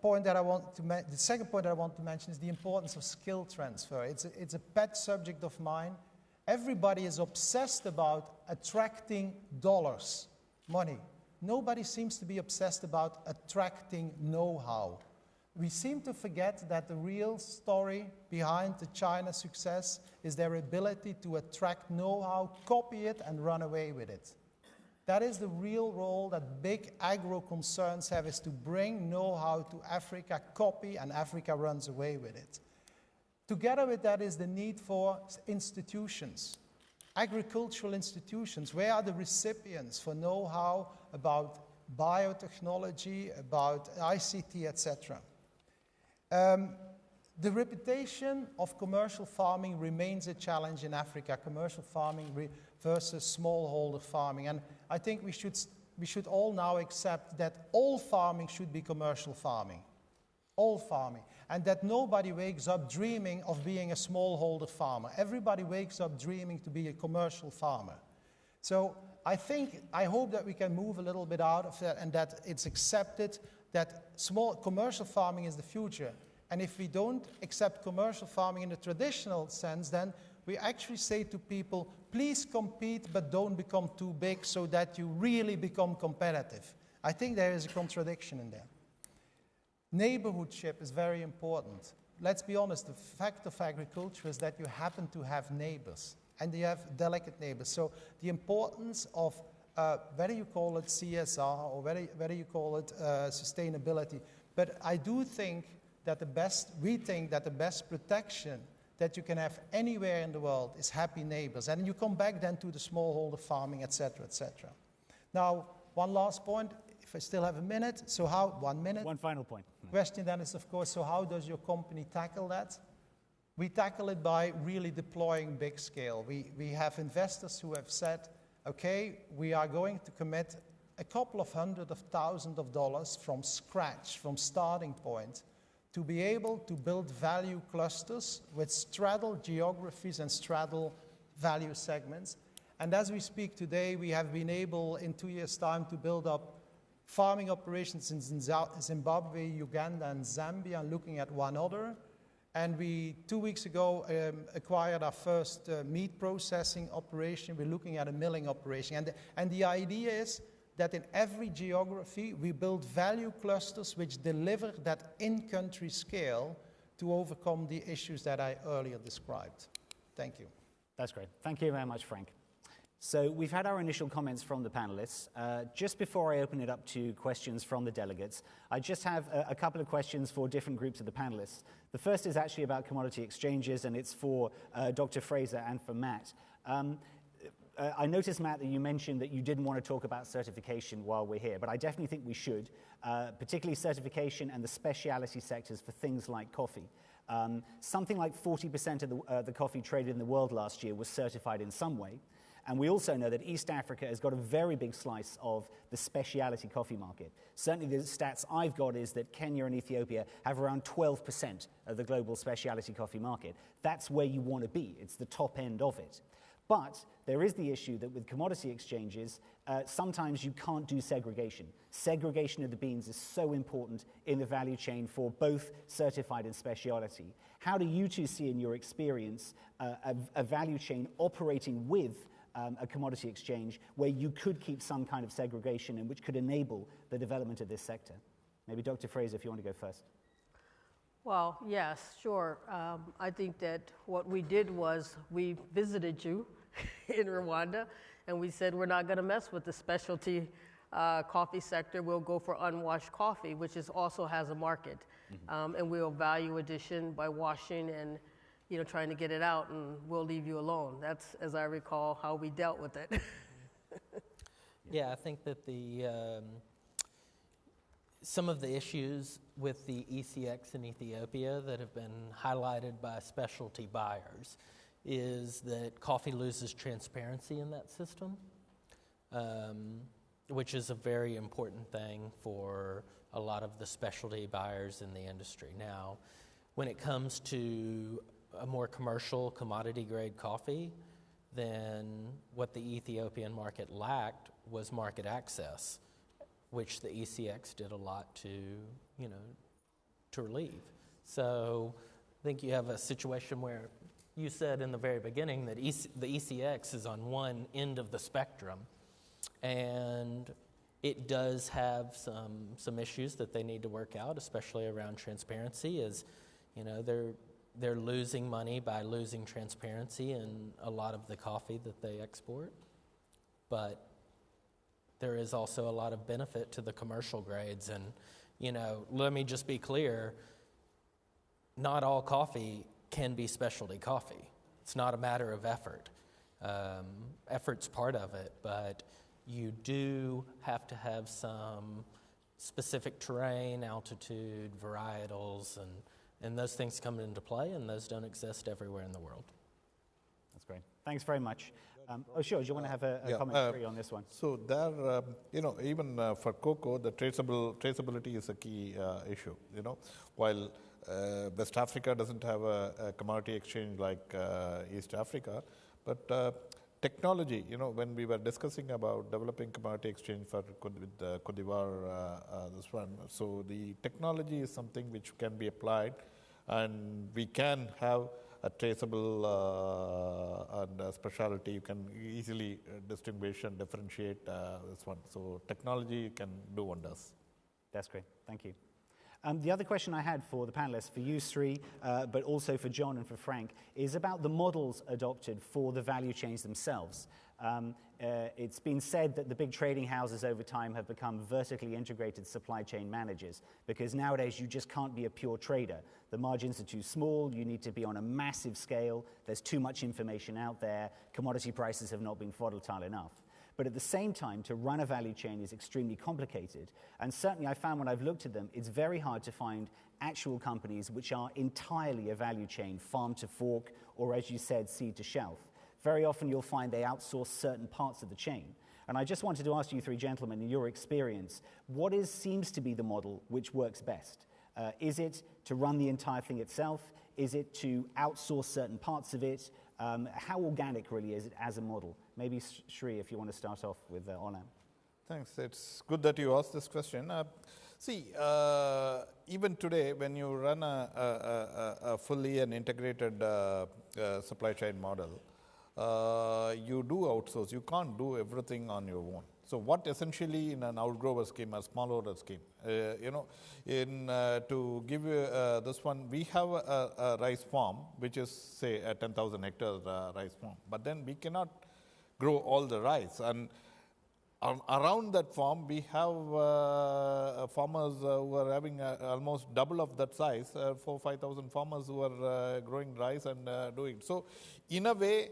Speaker 6: point that I want to the second point that I want to mention is the importance of skill transfer. It's a pet subject of mine. Everybody is obsessed about attracting dollars, money. Nobody seems to be obsessed about attracting know-how. We seem to forget that the real story behind the China success is their ability to attract know-how, copy it, and run away with it. That is the real role that big agro concerns have, is to bring know-how to Africa, copy, and Africa runs away with it. Together with that is the need for institutions, agricultural institutions. Where are the recipients for know-how about biotechnology, about ICT, etc.? The reputation of commercial farming remains a challenge in Africa, commercial farming versus smallholder farming. And I think we should all now accept that all farming should be commercial farming. All farming. And that nobody wakes up dreaming of being a smallholder farmer. Everybody wakes up dreaming to be a commercial farmer. So I hope that we can move a little bit out of that and that it's accepted that small commercial farming is the future. And if we don't accept commercial farming in the traditional sense, then we actually say to people, please compete, but don't become too big so that you really become competitive. I think there is a contradiction in there. Neighborhoodship is very important. let's be honest, the fact of agriculture is that you happen to have neighbors, and you have delicate neighbors. So the importance of whether you call it CSR or whether you call it sustainability, but I do think that we think that the best protection that you can have anywhere in the world is happy neighbors. And you come back then to the smallholder farming, et cetera, et cetera. Now, one last point, if I still have a minute. So 1 minute?
Speaker 2: One final point.
Speaker 6: Question then is, of course, so how does your company tackle that? We tackle it by really deploying big scale. We have investors who have said, okay, we are going to commit a couple of $100,000 from scratch, from starting point, to be able to build value clusters with straddle geographies and straddle value segments. And as we speak today, we have been able, in 2 years' time, to build up farming operations in Zimbabwe, Uganda, and Zambia, and looking at one other. And we, 2 weeks ago, acquired our first meat processing operation. We're looking at a milling operation. And the idea is that in every geography, we build value clusters which deliver that in-country scale to overcome the issues that I earlier described. Thank you.
Speaker 2: That's great. Thank you very much, Frank. So we've had our initial comments from the panelists. Just before I open it up to questions from the delegates, I just have a couple of questions for different groups of the panelists. The first is actually about commodity exchanges, and it's for Dr. Fraser and for Matt. I noticed, Matt, that you mentioned that you didn't want to talk about certification while we're here, but I definitely think we should, particularly certification and the specialty sectors for things like coffee. Something like 40% of the coffee traded in the world last year was certified in some way. And we also know that East Africa has got a very big slice of the specialty coffee market. Certainly the stats I've got is that Kenya and Ethiopia have around 12% of the global specialty coffee market. That's where you want to be. It's the top end of it. But there is the issue that with commodity exchanges, sometimes you can't do segregation. Segregation of the beans is so important in the value chain for both certified and specialty. How do you two see in your experience a value chain operating with a commodity exchange where you could keep some kind of segregation and which could enable the development of this sector? Maybe Dr. Fraser, if you want to go first.
Speaker 4: Well, yes, sure. I think that what we did was we visited you in Rwanda, and we said we're not going to mess with the specialty coffee sector. We'll go for unwashed coffee, which also has a market, and we'll value addition by washing and trying to get it out, and we'll leave you alone. That's, as I recall, how we dealt with it.
Speaker 3: Yeah, I think that some of the issues with the ECX in Ethiopia that have been highlighted by specialty buyers is that coffee loses transparency in that system, which is a very important thing for a lot of the specialty buyers in the industry. Now, when it comes to a more commercial commodity-grade coffee, then what the Ethiopian market lacked was market access, which the ECX did a lot to relieve. So I think you have a situation where you said in the very beginning that the ECX is on one end of the spectrum, and it does have some issues that they need to work out, especially around transparency. They're losing money by losing transparency in a lot of the coffee that they export, but there is also a lot of benefit to the commercial grades. And let me just be clear: not all coffee can be specialty coffee. It's not a matter of effort. Effort's part of it, but you do have to have some specific terrain, altitude, varietals, and those things come into play, and those don't exist everywhere in the world.
Speaker 2: That's great. Thanks very much. Sure, do you want to have a commentary on this one?
Speaker 1: So there, even for cocoa, the traceability is a key issue. While West Africa doesn't have a commodity exchange like East Africa, but technology, when we were discussing about developing commodity exchange with Cote d'Ivoire, this one, so the technology is something which can be applied, and we can have a traceable and specialty. You can easily distinguish and differentiate this one. So technology can do wonders.
Speaker 2: That's great. Thank you. The other question I had for the panelists, for you, Sri, but also for John and for Frank, is about the models adopted for the value chains themselves. It's been said that the big trading houses over time have become vertically integrated supply chain managers, because nowadays you just can't be a pure trader. The margins are too small, you need to be on a massive scale, there's too much information out there, commodity prices have not been volatile enough. But at the same time, to run a value chain is extremely complicated. And certainly I found when I've looked at them, it's very hard to find actual companies which are entirely a value chain, farm to fork, or as you said, seed to shelf. Very often you'll find they outsource certain parts of the chain. And I just wanted to ask you three gentlemen, in your experience, what seems to be the model which works best? Is it to run the entire thing itself? Is it to outsource certain parts of it? How organic really is it as a model? Maybe Sri, if you want to start off with Olam.
Speaker 1: Thanks. It's good that you asked this question. Even today, when you run a fully and integrated supply chain model, you do outsource. You can't do everything on your own. So what essentially in an outgrower scheme, a smallholder scheme, to give you this one, we have a rice farm, which is say a 10,000 hectare rice farm, but then we cannot grow all the rice. And around that farm, we have farmers who are having almost double of that size, 4,000-5,000 farmers who are growing rice and doing. So in a way,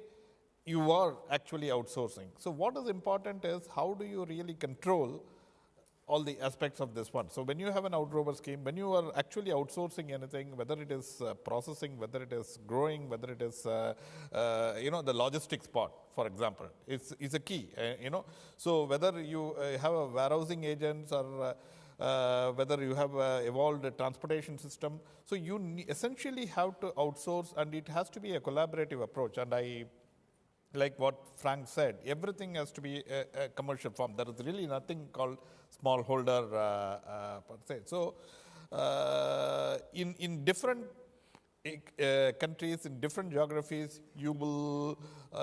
Speaker 1: you are actually outsourcing. So what is important is how do you really control all the aspects of this one. So when you have an outgrower scheme, when you are actually outsourcing anything, whether it is processing, whether it is growing, whether it is, the logistics part, for example, is a key, So whether you have a warehousing agents or whether you have evolved a transportation system, so you essentially have to outsource, and it has to be a collaborative approach. And like what Frank said, everything has to be a commercial farm. There is really nothing called smallholder per se. So in different countries, in different geographies, you will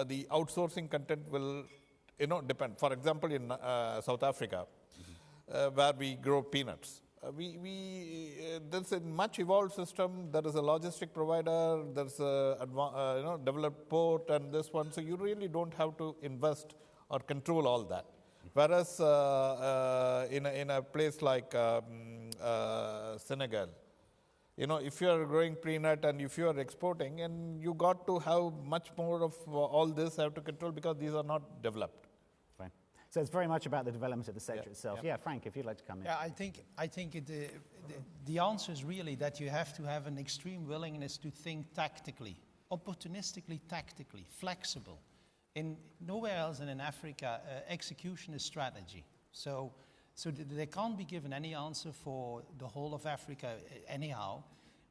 Speaker 1: the outsourcing content will depend. For example, in South Africa, where we grow peanuts, there's a much evolved system. There is a logistic provider. There's a developed port and this one. So you really don't have to invest or control all that. Whereas in a place like Senegal, if you are growing peanut and if you are exporting, and you got to have much more of all this have to control because these are not developed.
Speaker 2: So it's very much about the development of the sector itself. Yeah, Frank, if you'd like to come in.
Speaker 6: Yeah, I think the answer is really that you have to have an extreme willingness to think tactically, opportunistically, tactically, flexible. Nowhere else than in Africa, execution is strategy. So they can't be given any answer for the whole of Africa anyhow.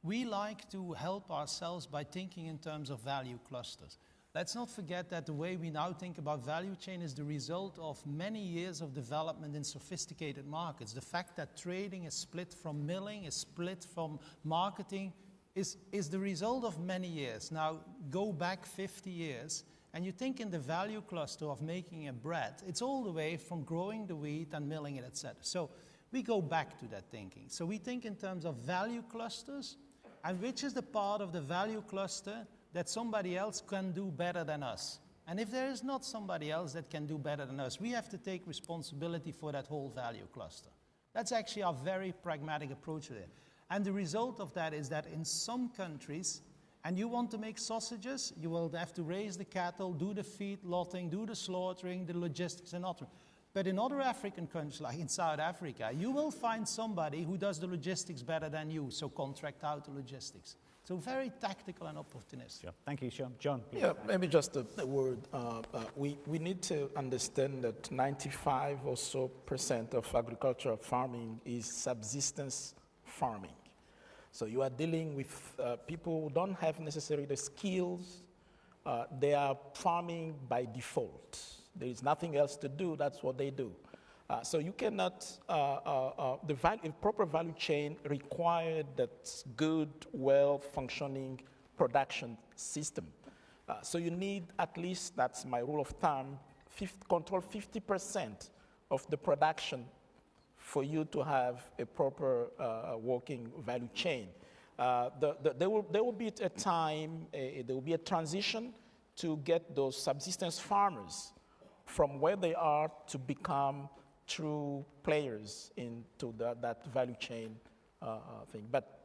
Speaker 6: We like to help ourselves by thinking in terms of value clusters. Let's not forget that the way we now think about value chain is the result of many years of development in sophisticated markets. The fact that trading is split from milling, is split from marketing, is the result of many years. Now, go back 50 years, and you think in the value cluster of making a bread, it's all the way from growing the wheat and milling it, etc. So we go back to that thinking. So we think in terms of value clusters, and which is the part of the value cluster that somebody else can do better than us. And if there is not somebody else that can do better than us, we have to take responsibility for that whole value cluster. That's actually our very pragmatic approach to it. And the result of that is that in some countries, and you want to make sausages, you will have to raise the cattle, do the feed lotting, do the slaughtering, the logistics and all. But in other African countries, like in South Africa, you will find somebody who does the logistics better than you, so contract out the logistics. So very tactical and opportunistic.
Speaker 2: Sure. Thank you, Sean. John, please.
Speaker 5: Yeah, maybe just a word. We need to understand that 95% or so of agricultural farming is subsistence farming. So you are dealing with people who don't have necessarily the skills. They are farming by default. There is nothing else to do. That's what they do. So you cannot, the proper value chain required that good, well-functioning production system. So you need at least, that's my rule of thumb, control 50% of the production for you to have a proper working value chain. There will be a time, there will be a transition to get those subsistence farmers from where they are to become true players into that value chain thing. But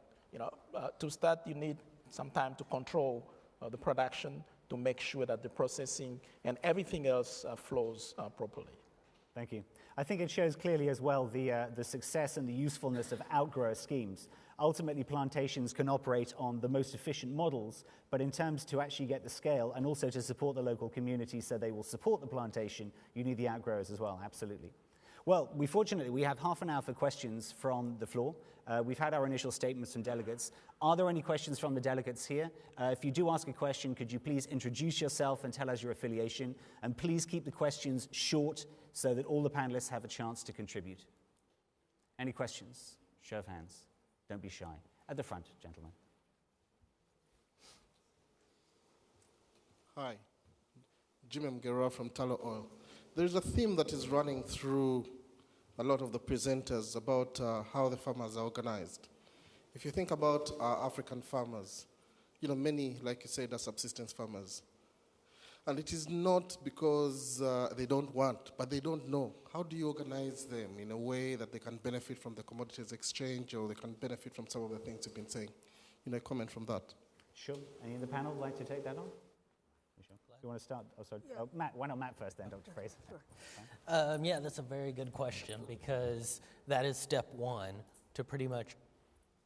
Speaker 5: to start, you need some time to control the production, to make sure that the processing and everything else flows properly.
Speaker 2: Thank you. I think it shows clearly as well the success and the usefulness of outgrower schemes. Ultimately, plantations can operate on the most efficient models, but in terms to actually get the scale and also to support the local community so they will support the plantation, you need the outgrowers as well, absolutely. Well, fortunately, we have half an hour for questions from the floor. We've had our initial statements from delegates. Are there any questions from the delegates here? If you do ask a question, could you please introduce yourself and tell us your affiliation? And please keep the questions short so that all the panelists have a chance to contribute. Any questions? Show of hands. Don't be shy. At the front, gentlemen.
Speaker 7: Hi, Jim Mgera from Talo Oil. There's a theme that is running through a lot of the presenters about how the farmers are organized. If you think about our African farmers, many, like you said, are subsistence farmers. And it is not because they don't want, but they don't know. How do you organize them in a way that they can benefit from the commodities exchange or they can benefit from some of the things you've been saying? A comment from that.
Speaker 2: Sure. Any in the panel would like to take that on? You want to start? Oh, sorry. Yeah. Oh, Matt, why not Matt first then, Dr. Fraser?
Speaker 3: Sure. Yeah, that's a very good question because that is step one to pretty much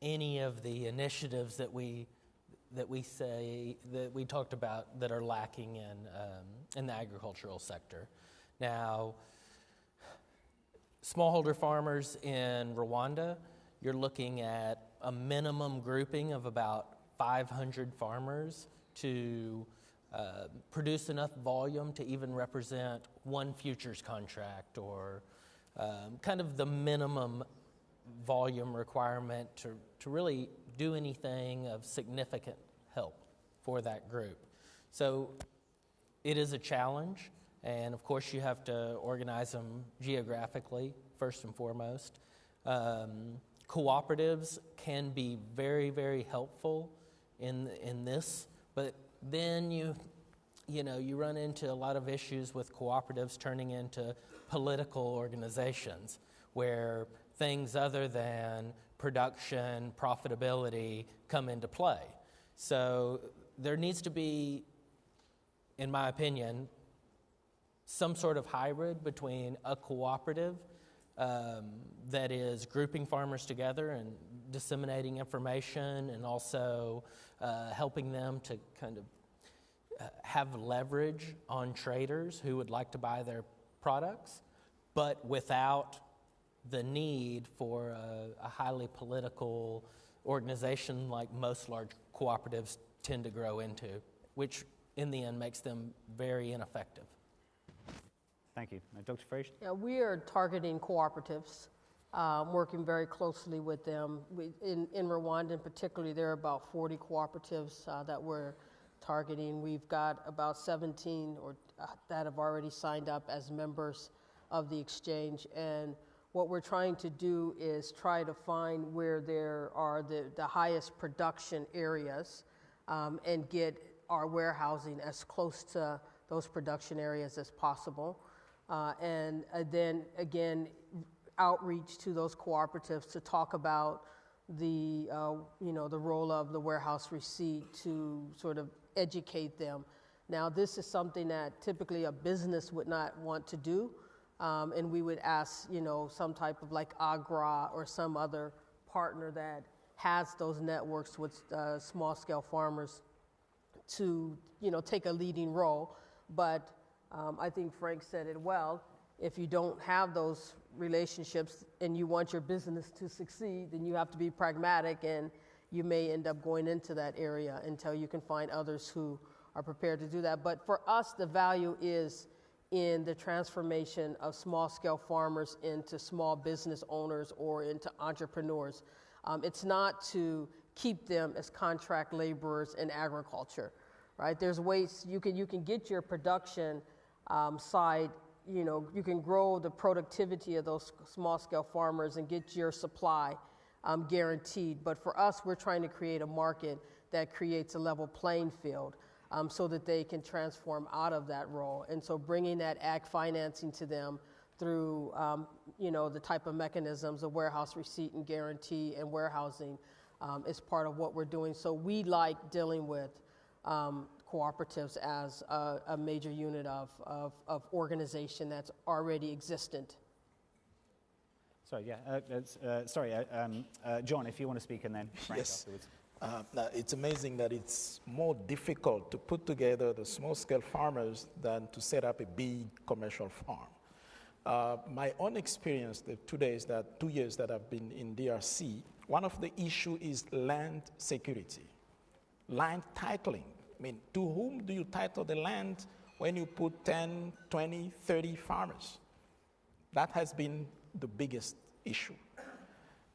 Speaker 3: any of the initiatives that we talked about that are lacking in the agricultural sector. Now, smallholder farmers in Rwanda, you're looking at a minimum grouping of about 500 farmers to produce enough volume to even represent one futures contract or kind of the minimum volume requirement to really do anything of significant help for that group. So it is a challenge, and of course you have to organize them geographically first and foremost. Cooperatives can be very, very helpful in this, but then you run into a lot of issues with cooperatives turning into political organizations where things other than production, profitability come into play. So there needs to be, in my opinion, some sort of hybrid between a cooperative that is grouping farmers together and disseminating information and also helping them to kind of have leverage on traders who would like to buy their products, but without the need for a highly political organization like most large cooperatives tend to grow into, which in the end makes them very ineffective.
Speaker 2: Thank you. Dr. Fraser?
Speaker 4: Yeah, we are targeting cooperatives, working very closely with them. In Rwanda in particular, there are about 40 cooperatives that we're targeting. We've got about 17 that have already signed up as members of the exchange. And what we're trying to do is try to find where there are the highest production areas and get our warehousing as close to those production areas as possible. And then again, outreach to those cooperatives to talk about the role of the warehouse receipt to sort of educate them. Now, this is something that typically a business would not want to do, and we would ask, some type of like Agra or some other partner that has those networks with small-scale farmers to, take a leading role. But I think Frank said it well. If you don't have those relationships and you want your business to succeed, then you have to be pragmatic, and you may end up going into that area until you can find others who are prepared to do that. But for us, the value is in the transformation of small-scale farmers into small business owners or into entrepreneurs. It's not to keep them as contract laborers in agriculture, right? There's ways you can get your production side you can grow the productivity of those small-scale farmers and get your supply guaranteed. But for us, we're trying to create a market that creates a level playing field so that they can transform out of that role. And so bringing that ag financing to them through, the type of mechanisms of warehouse receipt and guarantee and warehousing is part of what we're doing. So we like dealing with cooperatives as a major unit of organization that's already existent.
Speaker 2: Sorry, John, if you want to speak, and then Frank afterwards.
Speaker 5: Now it's amazing that it's more difficult to put together the small-scale farmers than to set up a big commercial farm. My own experience, the 2 years that I've been in DRC, one of the issue is land security, land titling. I mean, to whom do you title the land when you put 10, 20, 30 farmers? That has been the biggest issue.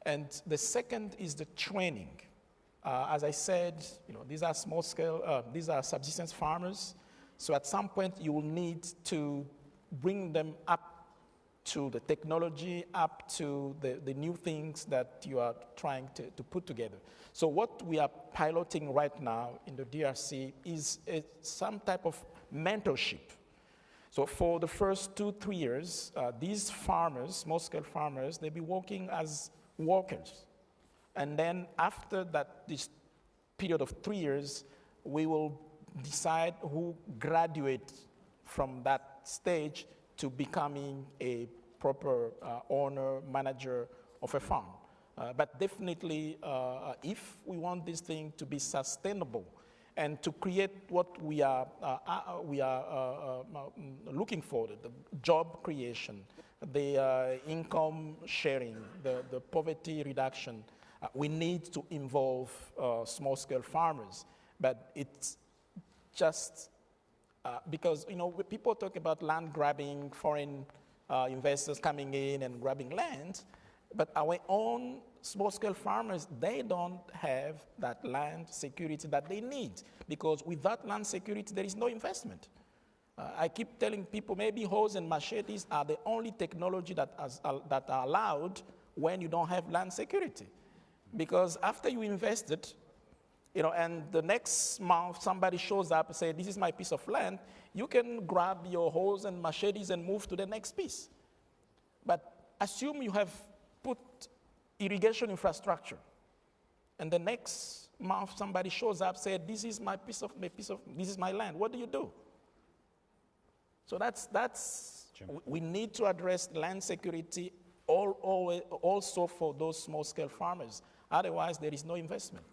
Speaker 5: And the second is the training. As I said, these are small scale, these are subsistence farmers. So at some point you will need to bring them up to the technology, up to the new things that you are trying to put together. So what we are piloting right now in the DRC is some type of mentorship. So for the first 2-3 years, these farmers, small-scale farmers, they'll be working as workers. And then after this period of 3 years, we will decide who graduates from that stage to becoming a proper owner, manager of a farm. But definitely, if we want this thing to be sustainable and to create what we are looking for, the job creation, the income sharing, the poverty reduction, we need to involve small-scale farmers. But it's just because, people talk about land grabbing, foreign investors coming in and grabbing land, but our own small-scale farmers, they don't have that land security that they need, because without land security, there is no investment. I keep telling people maybe hoes and machetes are the only technology that are allowed when you don't have land security. Because after you invested, and the next month somebody shows up and says, this is my piece of land, you can grab your hoes and machetes and move to the next piece. But assume you have put irrigation infrastructure, and the next month somebody shows up and says, this is my piece of this is my land. What do you do? So that's we need to address land security also for those small-scale farmers. Otherwise, there is no investment.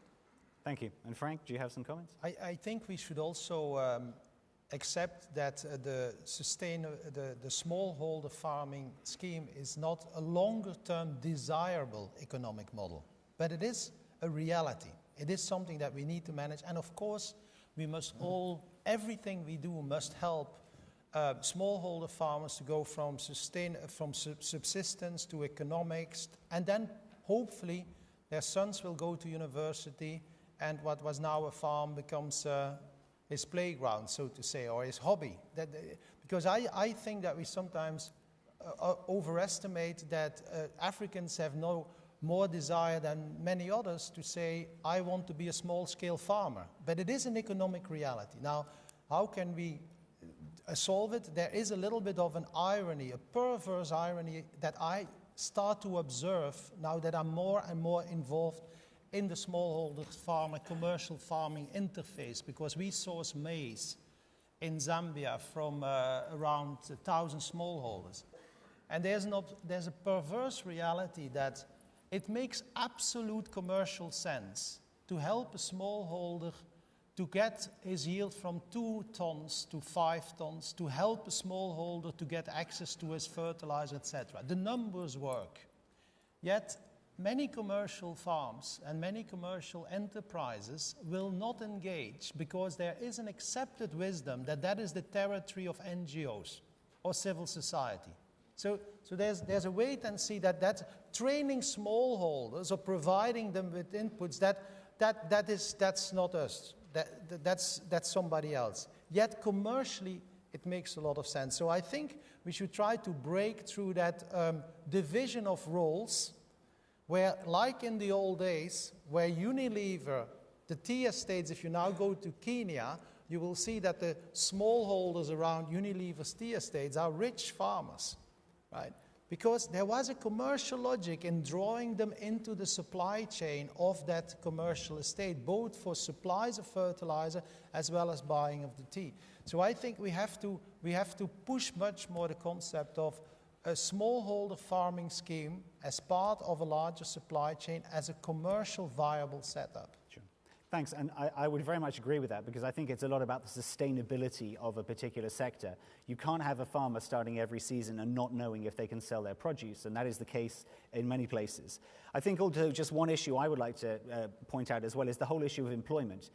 Speaker 2: Thank you. And Frank, do you have some comments?
Speaker 6: I think we should also accept that the smallholder farming scheme is not a longer-term desirable economic model, but it is a reality. It is something that we need to manage, and of course, we must everything we do must help smallholder farmers to go from subsistence to economics, and then hopefully their sons will go to university, and what was now a farm becomes his playground, so to say, or his hobby. Because I think that we sometimes overestimate that Africans have no more desire than many others to say, I want to be a small-scale farmer. But it is an economic reality. Now, how can we solve it? There is a little bit of an irony, a perverse irony that I start to observe now that I'm more and more involved in the smallholder farmer, commercial farming interface, because we source maize in Zambia from around 1,000 smallholders. And there's a perverse reality that it makes absolute commercial sense to help a smallholder to get his yield from 2 tons to 5 tons, to help a smallholder to get access to his fertilizer, etc. The numbers work. Yet, many commercial farms and many commercial enterprises will not engage because there is an accepted wisdom that is the territory of NGOs or civil society. So there's a wait and see that training smallholders or providing them with inputs, that's not us. That's somebody else. Yet commercially, it makes a lot of sense. So I think we should try to break through that division of roles where, like in the old days, where Unilever, the tea estates, if you now go to Kenya, you will see that the smallholders around Unilever's tea estates are rich farmers, right? Because there was a commercial logic in drawing them into the supply chain of that commercial estate, both for supplies of fertilizer as well as buying of the tea. So I think we have to push much more the concept of a smallholder farming scheme as part of a larger supply chain as a commercial viable setup.
Speaker 2: Sure. Thanks, and I would very much agree with that, because I think it's a lot about the sustainability of a particular sector. You can't have a farmer starting every season and not knowing if they can sell their produce, and that is the case in many places. I think also just one issue I would like to point out as well is the whole issue of employment.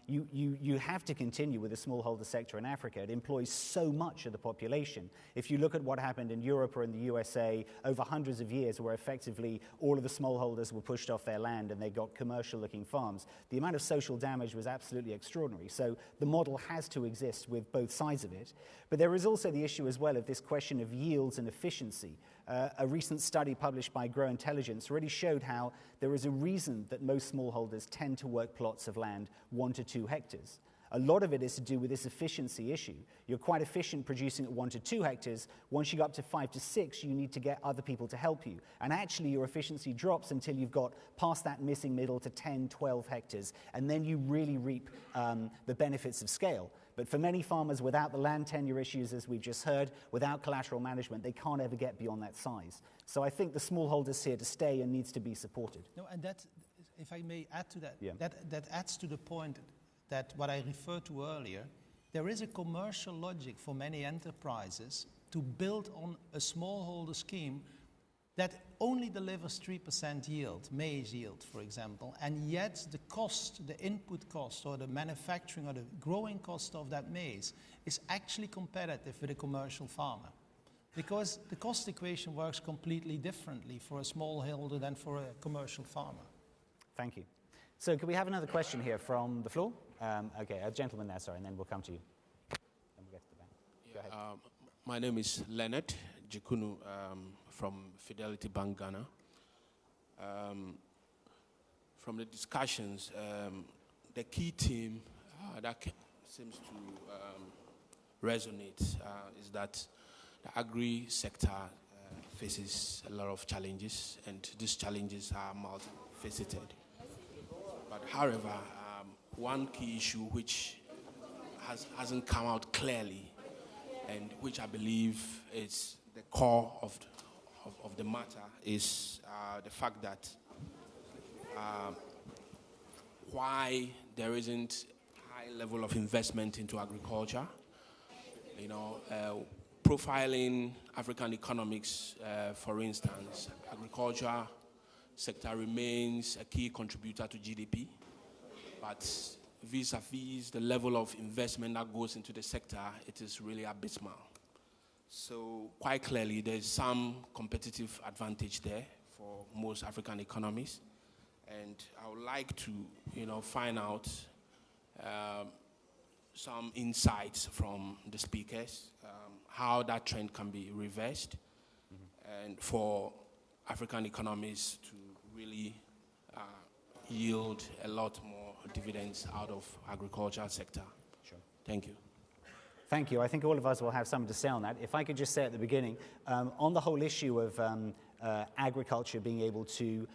Speaker 2: You have to continue with the smallholder sector in Africa. It employs so much of the population. If you look at what happened in Europe or in the USA over hundreds of years, where effectively all of the smallholders were pushed off their land and they got commercial-looking farms, the amount of social damage was absolutely extraordinary. So the model has to exist with both sides of it. But there is also the issue as well of this question of yields and efficiency. A recent study published by Grow Intelligence already showed how there is a reason that most smallholders tend to work plots of land 1 to 2 hectares. A lot of it is to do with this efficiency issue. You're quite efficient producing at 1 to 2 hectares. Once you go up to 5 to 6, you need to get other people to help you. And actually, your efficiency drops until you've got past that missing middle to 10, 12 hectares. And then you really reap the benefits of scale. But for many farmers, without the land tenure issues, as we just heard, without collateral management, they can't ever get beyond that size. So I think the smallholder's here to stay and needs to be supported.
Speaker 6: No, and that, if I may add to that,
Speaker 2: Yeah.
Speaker 6: that adds to the point that what I referred to earlier, there is a commercial logic for many enterprises to build on a smallholder scheme that only delivers 3% yield, maize yield, for example, and yet the cost, the input cost, or the manufacturing or the growing cost of that maize is actually competitive with a commercial farmer. Because the cost equation works completely differently for a smallholder than for a commercial farmer.
Speaker 2: Thank you. So could we have another question here from the floor? Okay, a gentleman there, sorry, and then we'll come to you. Then we'll get to the back. Go ahead.
Speaker 8: My name is Leonard Jikunu from Fidelity Bank Ghana. From the discussions, the key theme that seems to resonate is that the agri sector faces a lot of challenges, and these challenges are multifaceted. But however, one key issue which hasn't come out clearly, and which I believe is the core of the matter, is the fact that why there isn't high level of investment into agriculture. You know, profiling African economics, for instance, agriculture sector remains a key contributor to GDP, but vis-a-vis the level of investment that goes into the sector, it is really abysmal. So quite clearly, there's some competitive advantage there for most African economies, and I would like to, find out some insights from the speakers, how that trend can be reversed, and for African economies to really yield a lot more dividends out of agriculture sector.
Speaker 2: Sure.
Speaker 8: Thank you.
Speaker 2: Thank you. I think all of us will have something to say on that. If I could just say at the beginning, on the whole issue of agriculture being able to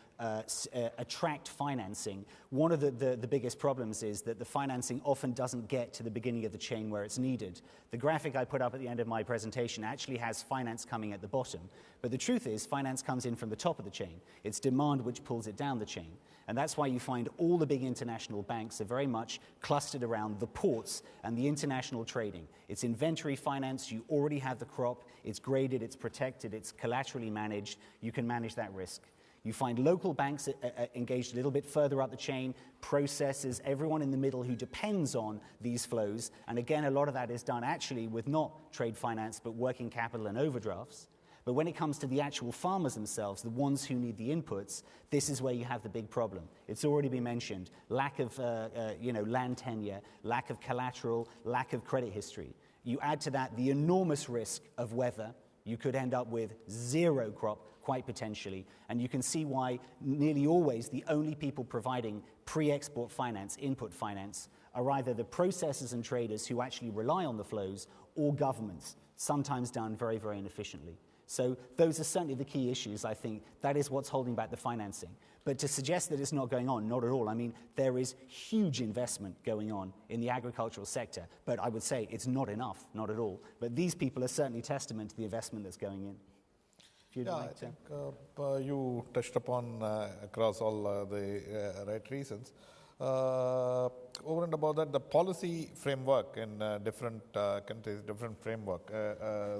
Speaker 2: attract financing, one of the biggest problems is that the financing often doesn't get to the beginning of the chain where it's needed. The graphic I put up at the end of my presentation actually has finance coming at the bottom. But the truth is, finance comes in from the top of the chain. It's demand which pulls it down the chain. And that's why you find all the big international banks are very much clustered around the ports and the international trading. It's inventory finance. You already have the crop. It's graded. It's protected. It's collaterally managed. You can manage that risk. You find local banks engaged a little bit further up the chain, processors, everyone in the middle who depends on these flows. And again, a lot of that is done actually with not trade finance, but working capital and overdrafts. But when it comes to the actual farmers themselves, the ones who need the inputs, this is where you have the big problem. It's already been mentioned, lack of land tenure, lack of collateral, lack of credit history. You add to that the enormous risk of weather. You could end up with zero crop, quite potentially. And you can see why nearly always the only people providing pre-export finance, input finance, are either the processors and traders who actually rely on the flows or governments, sometimes done very, very inefficiently. So those are certainly the key issues, I think. That is what's holding back the financing. But to suggest that it's not going on, not at all. I mean, there is huge investment going on in the agricultural sector, but I would say it's not enough, not at all. But these people are certainly testament to the investment that's going in. If you'd like
Speaker 1: I
Speaker 2: to.
Speaker 1: think you touched upon across all the right reasons. Over and above that, the policy framework in different countries, different framework.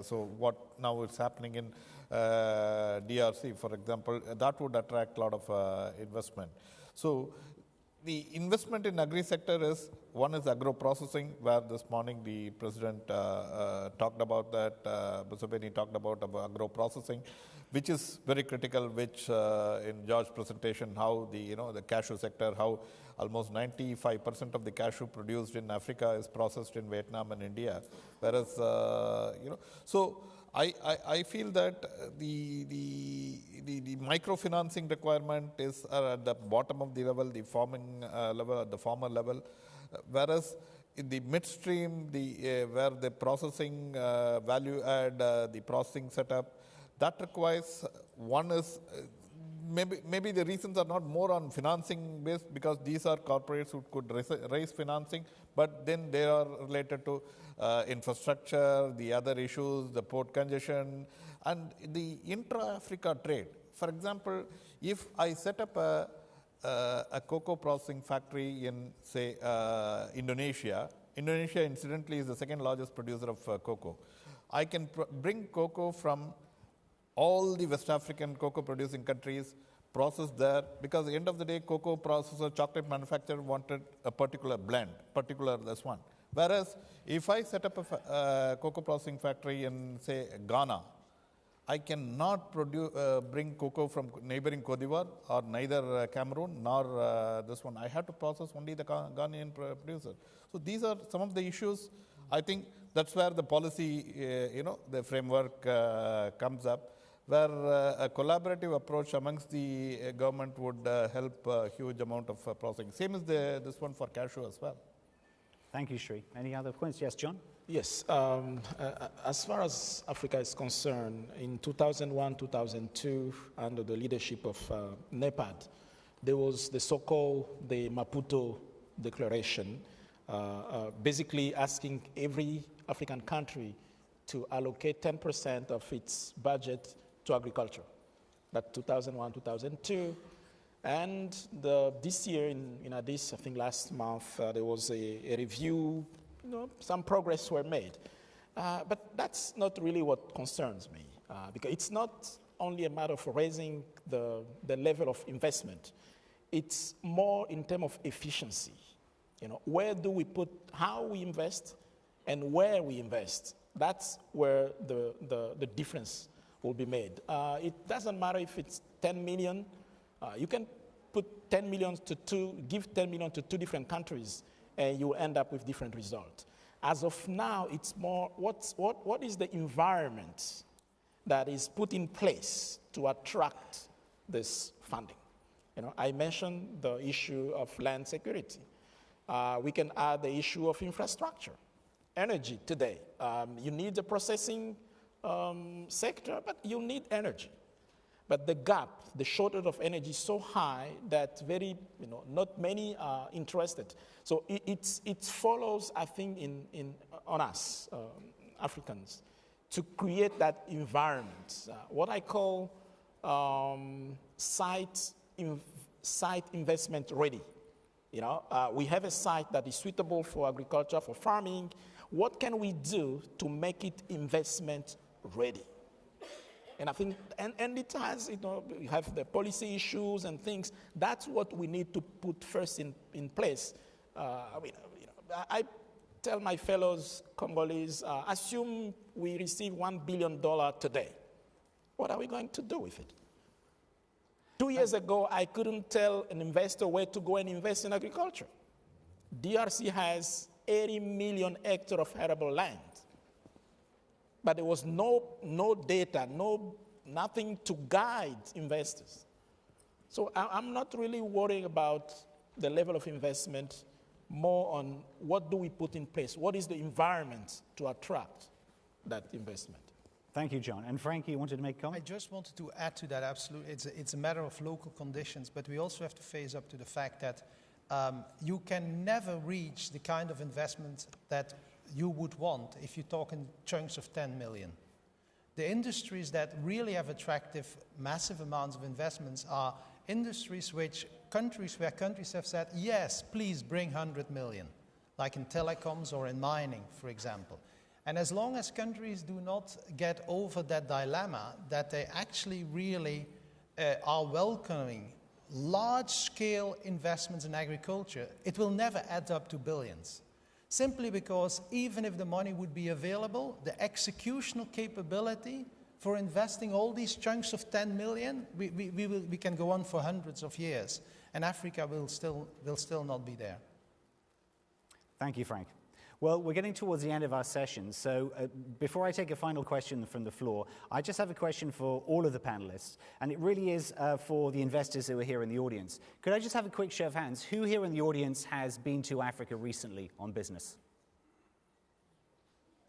Speaker 1: So what now is happening in DRC, for example, that would attract a lot of investment. So the investment in agri-sector is, one is agro-processing, where this morning the president talked about that, Museveni talked about agro-processing, which is very critical, which in George's presentation, how the cashew sector, how almost 95% of the cashew produced in Africa is processed in Vietnam and India. Whereas, so I feel that the microfinancing requirement is at the bottom of the level, the farming level, at the farmer level. Whereas in the midstream, where the processing value add, the processing setup, that requires, one is, maybe the reasons are not more on financing based, because these are corporates who could raise financing, but then they are related to infrastructure, the other issues, the port congestion, and the intra-Africa trade. For example, if I set up a cocoa processing factory in, say, Indonesia, incidentally, is the second largest producer of cocoa. I can bring cocoa from all the West African cocoa producing countries, process there, because at the end of the day, cocoa processor, chocolate manufacturer wanted a particular blend, particular this one. Whereas if I set up a cocoa processing factory in, say, Ghana, I cannot bring cocoa from neighboring Cote d'Ivoire or neither Cameroon nor this one. I have to process only the Ghanaian producer. So these are some of the issues. I think that's where the policy, the framework comes up, where a collaborative approach amongst the government would help a huge amount of processing. Same as this one for cashew as well.
Speaker 2: Thank you, Sri. Any other points? Yes, John?
Speaker 5: Yes. As far as Africa is concerned, in 2001, 2002, under the leadership of NEPAD, there was the so-called the Maputo Declaration, basically asking every African country to allocate 10% of its budget to agriculture. That 2001, 2002. And this year in Addis, I think last month, there was a review, some progress were made. But that's not really what concerns me, because it's not only a matter of raising the level of investment. It's more in terms of efficiency. Where do we put, how we invest, and where we invest. That's where the difference will be made. It doesn't matter if it's 10 million. You can put 10 million give 10 million to two different countries, and you end up with different results. As of now, it's more what is the environment that is put in place to attract this funding. I mentioned the issue of land security. We can add the issue of infrastructure. Energy today. You need the processing sector, but you need energy. But the gap, the shortage of energy is so high that not many are interested. So it follows, I think, on us, Africans, to create that environment. What I call site investment ready. We have a site that is suitable for agriculture, for farming. What can we do to make it investment ready? And I think, and it has, we have the policy issues and things. That's what we need to put first in place. I tell my fellows Congolese, assume we receive $1 billion today. What are we going to do with it? 2 years ago, I couldn't tell an investor where to go and invest in agriculture. DRC has 80 million hectares of arable land. but there was no data, nothing to guide investors. So I'm not really worrying about the level of investment, more on what do we put in place? What is the environment to attract that investment?
Speaker 2: Thank you, John. And Frank, you wanted to make a
Speaker 6: I
Speaker 2: comment?
Speaker 6: just wanted to add to that, absolutely. It's a matter of local conditions, but we also have to face up to the fact that you can never reach the kind of investment that you would want if you talk in chunks of 10 million. The industries that really have attractive, massive amounts of investments are industries where countries have said, yes, please bring 100 million, like in telecoms or in mining, for example. And as long as countries do not get over that dilemma, that they actually really are welcoming large-scale investments in agriculture, it will never add up to billions. Simply because even if the money would be available, the executional capability for investing all these chunks of 10 million, we can go on for hundreds of years, and Africa will still not be there.
Speaker 2: Thank you, Frank. Well, we're getting towards the end of our session, so before I take a final question from the floor, I just have a question for all of the panelists, and it really is for the investors who are here in the audience. Could I just have a quick show of hands? Who here in the audience has been to Africa recently on business?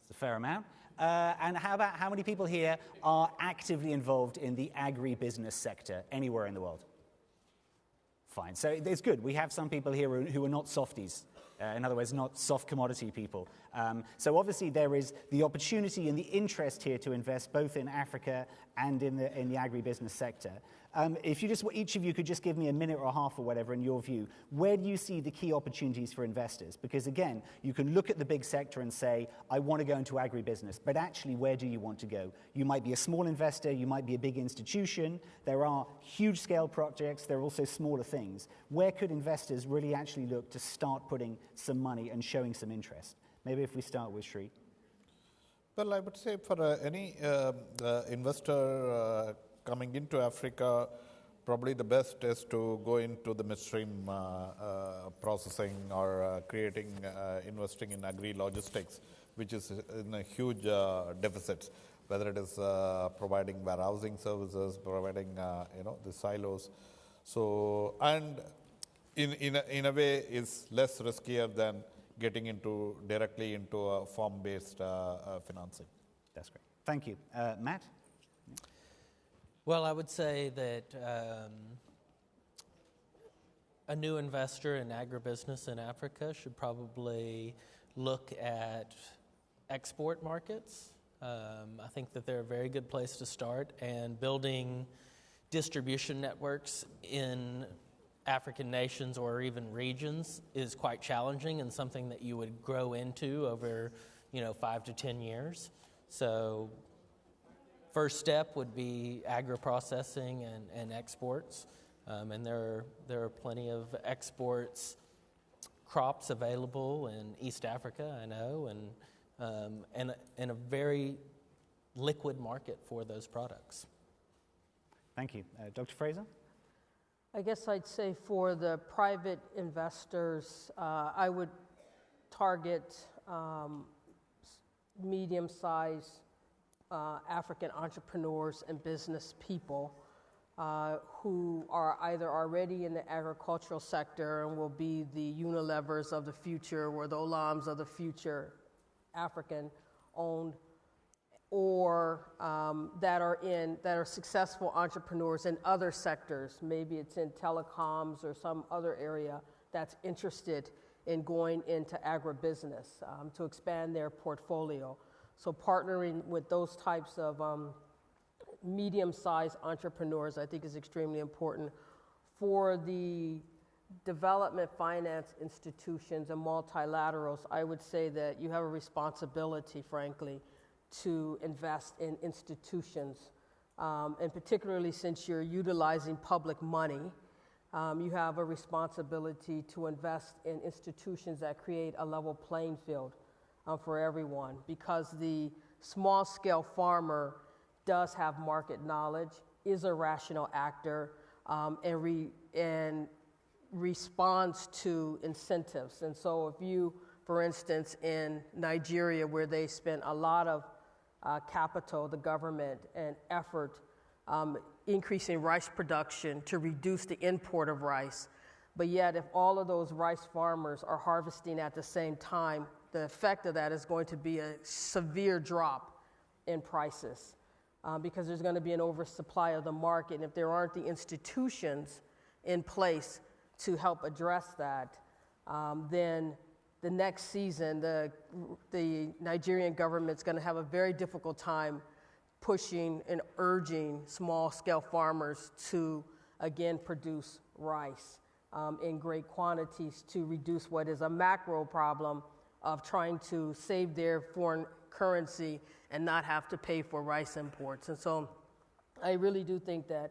Speaker 2: It's a fair amount. And how many people here are actively involved in the agribusiness sector anywhere in the world? Fine. So it's good. We have some people here who are not softies. In other words, not soft commodity people. So obviously there is the opportunity and the interest here to invest both in Africa and in the agribusiness sector. If each of you could just give me a minute or a half or whatever in your view, where do you see the key opportunities for investors? Because again, you can look at the big sector and say, I want to go into agribusiness, but actually where do you want to go? You might be a small investor, you might be a big institution, there are huge scale projects, there are also smaller things. Where could investors really actually look to start putting some money and showing some interest? Maybe if we start with Sri.
Speaker 1: Well, I would say for any investor coming into Africa, probably the best is to go into the midstream processing or investing in agri-logistics, which is in a huge deficit, whether it is providing warehousing services, providing the silos. So, and in a way is less riskier than getting directly into a farm-based financing.
Speaker 2: That's great. Thank you. Matt?
Speaker 3: Well, I would say that a new investor in agribusiness in Africa should probably look at export markets. I think that they're a very good place to start, and building distribution networks in African nations or even regions is quite challenging and something that you would grow into over 5 to 10 years. So first step would be agri-processing and exports, and there are plenty of exports crops available in East Africa, I know, and a very liquid market for those products.
Speaker 2: Thank you. Dr. Fraser?
Speaker 4: I guess I'd say for the private investors, I would target medium-sized African entrepreneurs and business people who are either already in the agricultural sector and will be the Unilevers of the future or the Olams of the future, African-owned, or that are successful entrepreneurs in other sectors. Maybe it's in telecoms or some other area that's interested in going into agribusiness to expand their portfolio. So partnering with those types of medium-sized entrepreneurs, I think, is extremely important. For the development finance institutions and multilaterals, I would say that you have a responsibility, frankly, to invest in institutions, and particularly since you're utilizing public money, you have a responsibility to invest in institutions that create a level playing field for everyone, because the small-scale farmer does have market knowledge, is a rational actor, and responds to incentives. And so if you, for instance, in Nigeria, where they spent a lot of capital, the government, and effort increasing rice production to reduce the import of rice. But yet, if all of those rice farmers are harvesting at the same time, the effect of that is going to be a severe drop in prices because there's going to be an oversupply of the market. And if there aren't the institutions in place to help address that, then the next season, the Nigerian government's going to have a very difficult time pushing and urging small-scale farmers to, again, produce rice in great quantities to reduce what is a macro problem of trying to save their foreign currency and not have to pay for rice imports. And so I really do think that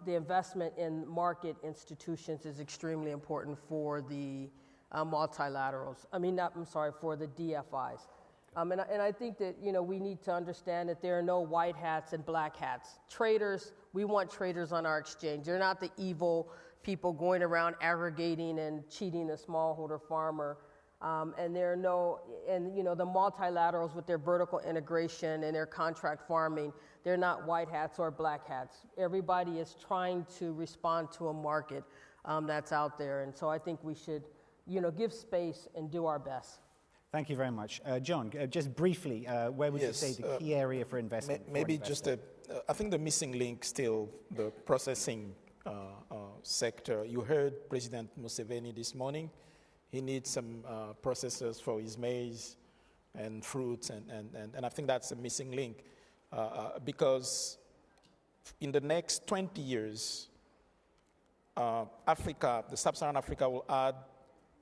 Speaker 4: the investment in market institutions is extremely important for the multilaterals. For the DFIs. And I think that, we need to understand that there are no white hats and black hats. Traders, we want traders on our exchange. They're not the evil people going around aggregating and cheating the smallholder farmer. And the multilaterals with their vertical integration and their contract farming, they're not white hats or black hats. Everybody is trying to respond to a market that's out there. And so I think we should, give space and do our best.
Speaker 2: Thank you very much. John, just briefly, where would you say the key area for investment?
Speaker 5: Maybe just I think the missing link still, the processing sector. You heard President Museveni this morning. He needs some processors for his maize and fruits, and I think that's a missing link because in the next 20 years, Africa, the sub-Saharan Africa will add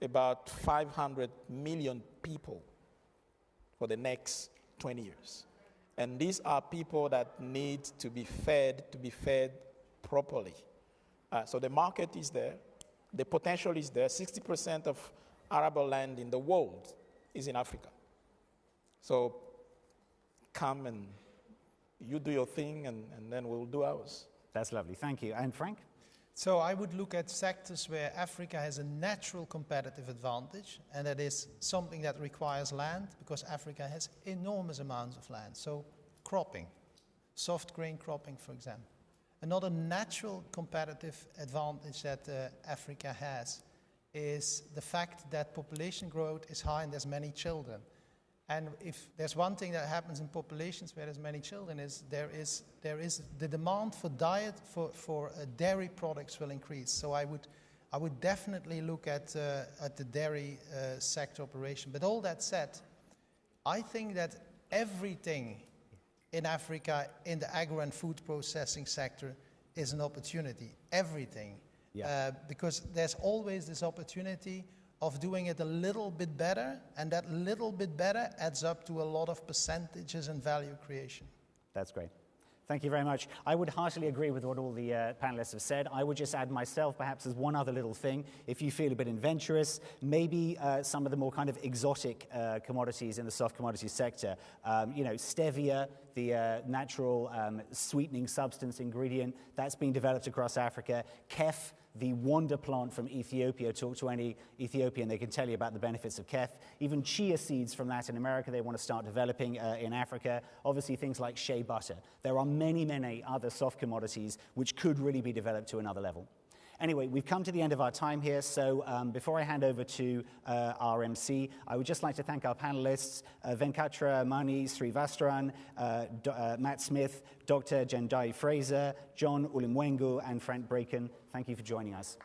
Speaker 5: about 500 million people for the next 20 years. And these are people that need to be fed properly. So the market is there. The potential is there. 60% of arable land in the world is in Africa. So come and you do your thing, and then we'll do ours.
Speaker 2: That's lovely. Thank you. And Frank?
Speaker 6: So I would look at sectors where Africa has a natural competitive advantage, and that is something that requires land, because Africa has enormous amounts of land. So cropping, soft grain cropping, for example. Another natural competitive advantage that Africa has is the fact that population growth is high and there's many children. And if there's one thing that happens in populations where there's many children, is there is the demand for for dairy products will increase. So I would definitely look at the dairy sector operation. But all that said, I think that everything in Africa in the agro and food processing sector is an opportunity. Everything, because there's always this opportunity of doing it a little bit better, and that little bit better adds up to a lot of percentages and value creation.
Speaker 2: That's great. Thank you very much. I would heartily agree with what all the panelists have said. I would just add myself, perhaps, as one other little thing. If you feel a bit adventurous, maybe some of the more kind of exotic commodities in the soft commodities sector, stevia, the natural sweetening substance ingredient, that's being developed across Africa. Kef, the wonder plant from Ethiopia. Talk to any Ethiopian, they can tell you about the benefits of kef. Even chia seeds from Latin America, they want to start developing in Africa. Obviously, things like shea butter. There are many, many other soft commodities which could really be developed to another level. Anyway, we've come to the end of our time here, so before I hand over to our MC, I would just like to thank our panelists, Venkatra Mani Srivastran, Matt Smith, Dr. Jendai Fraser, John Ulimwengu, and Frank Braken. Thank you for joining us.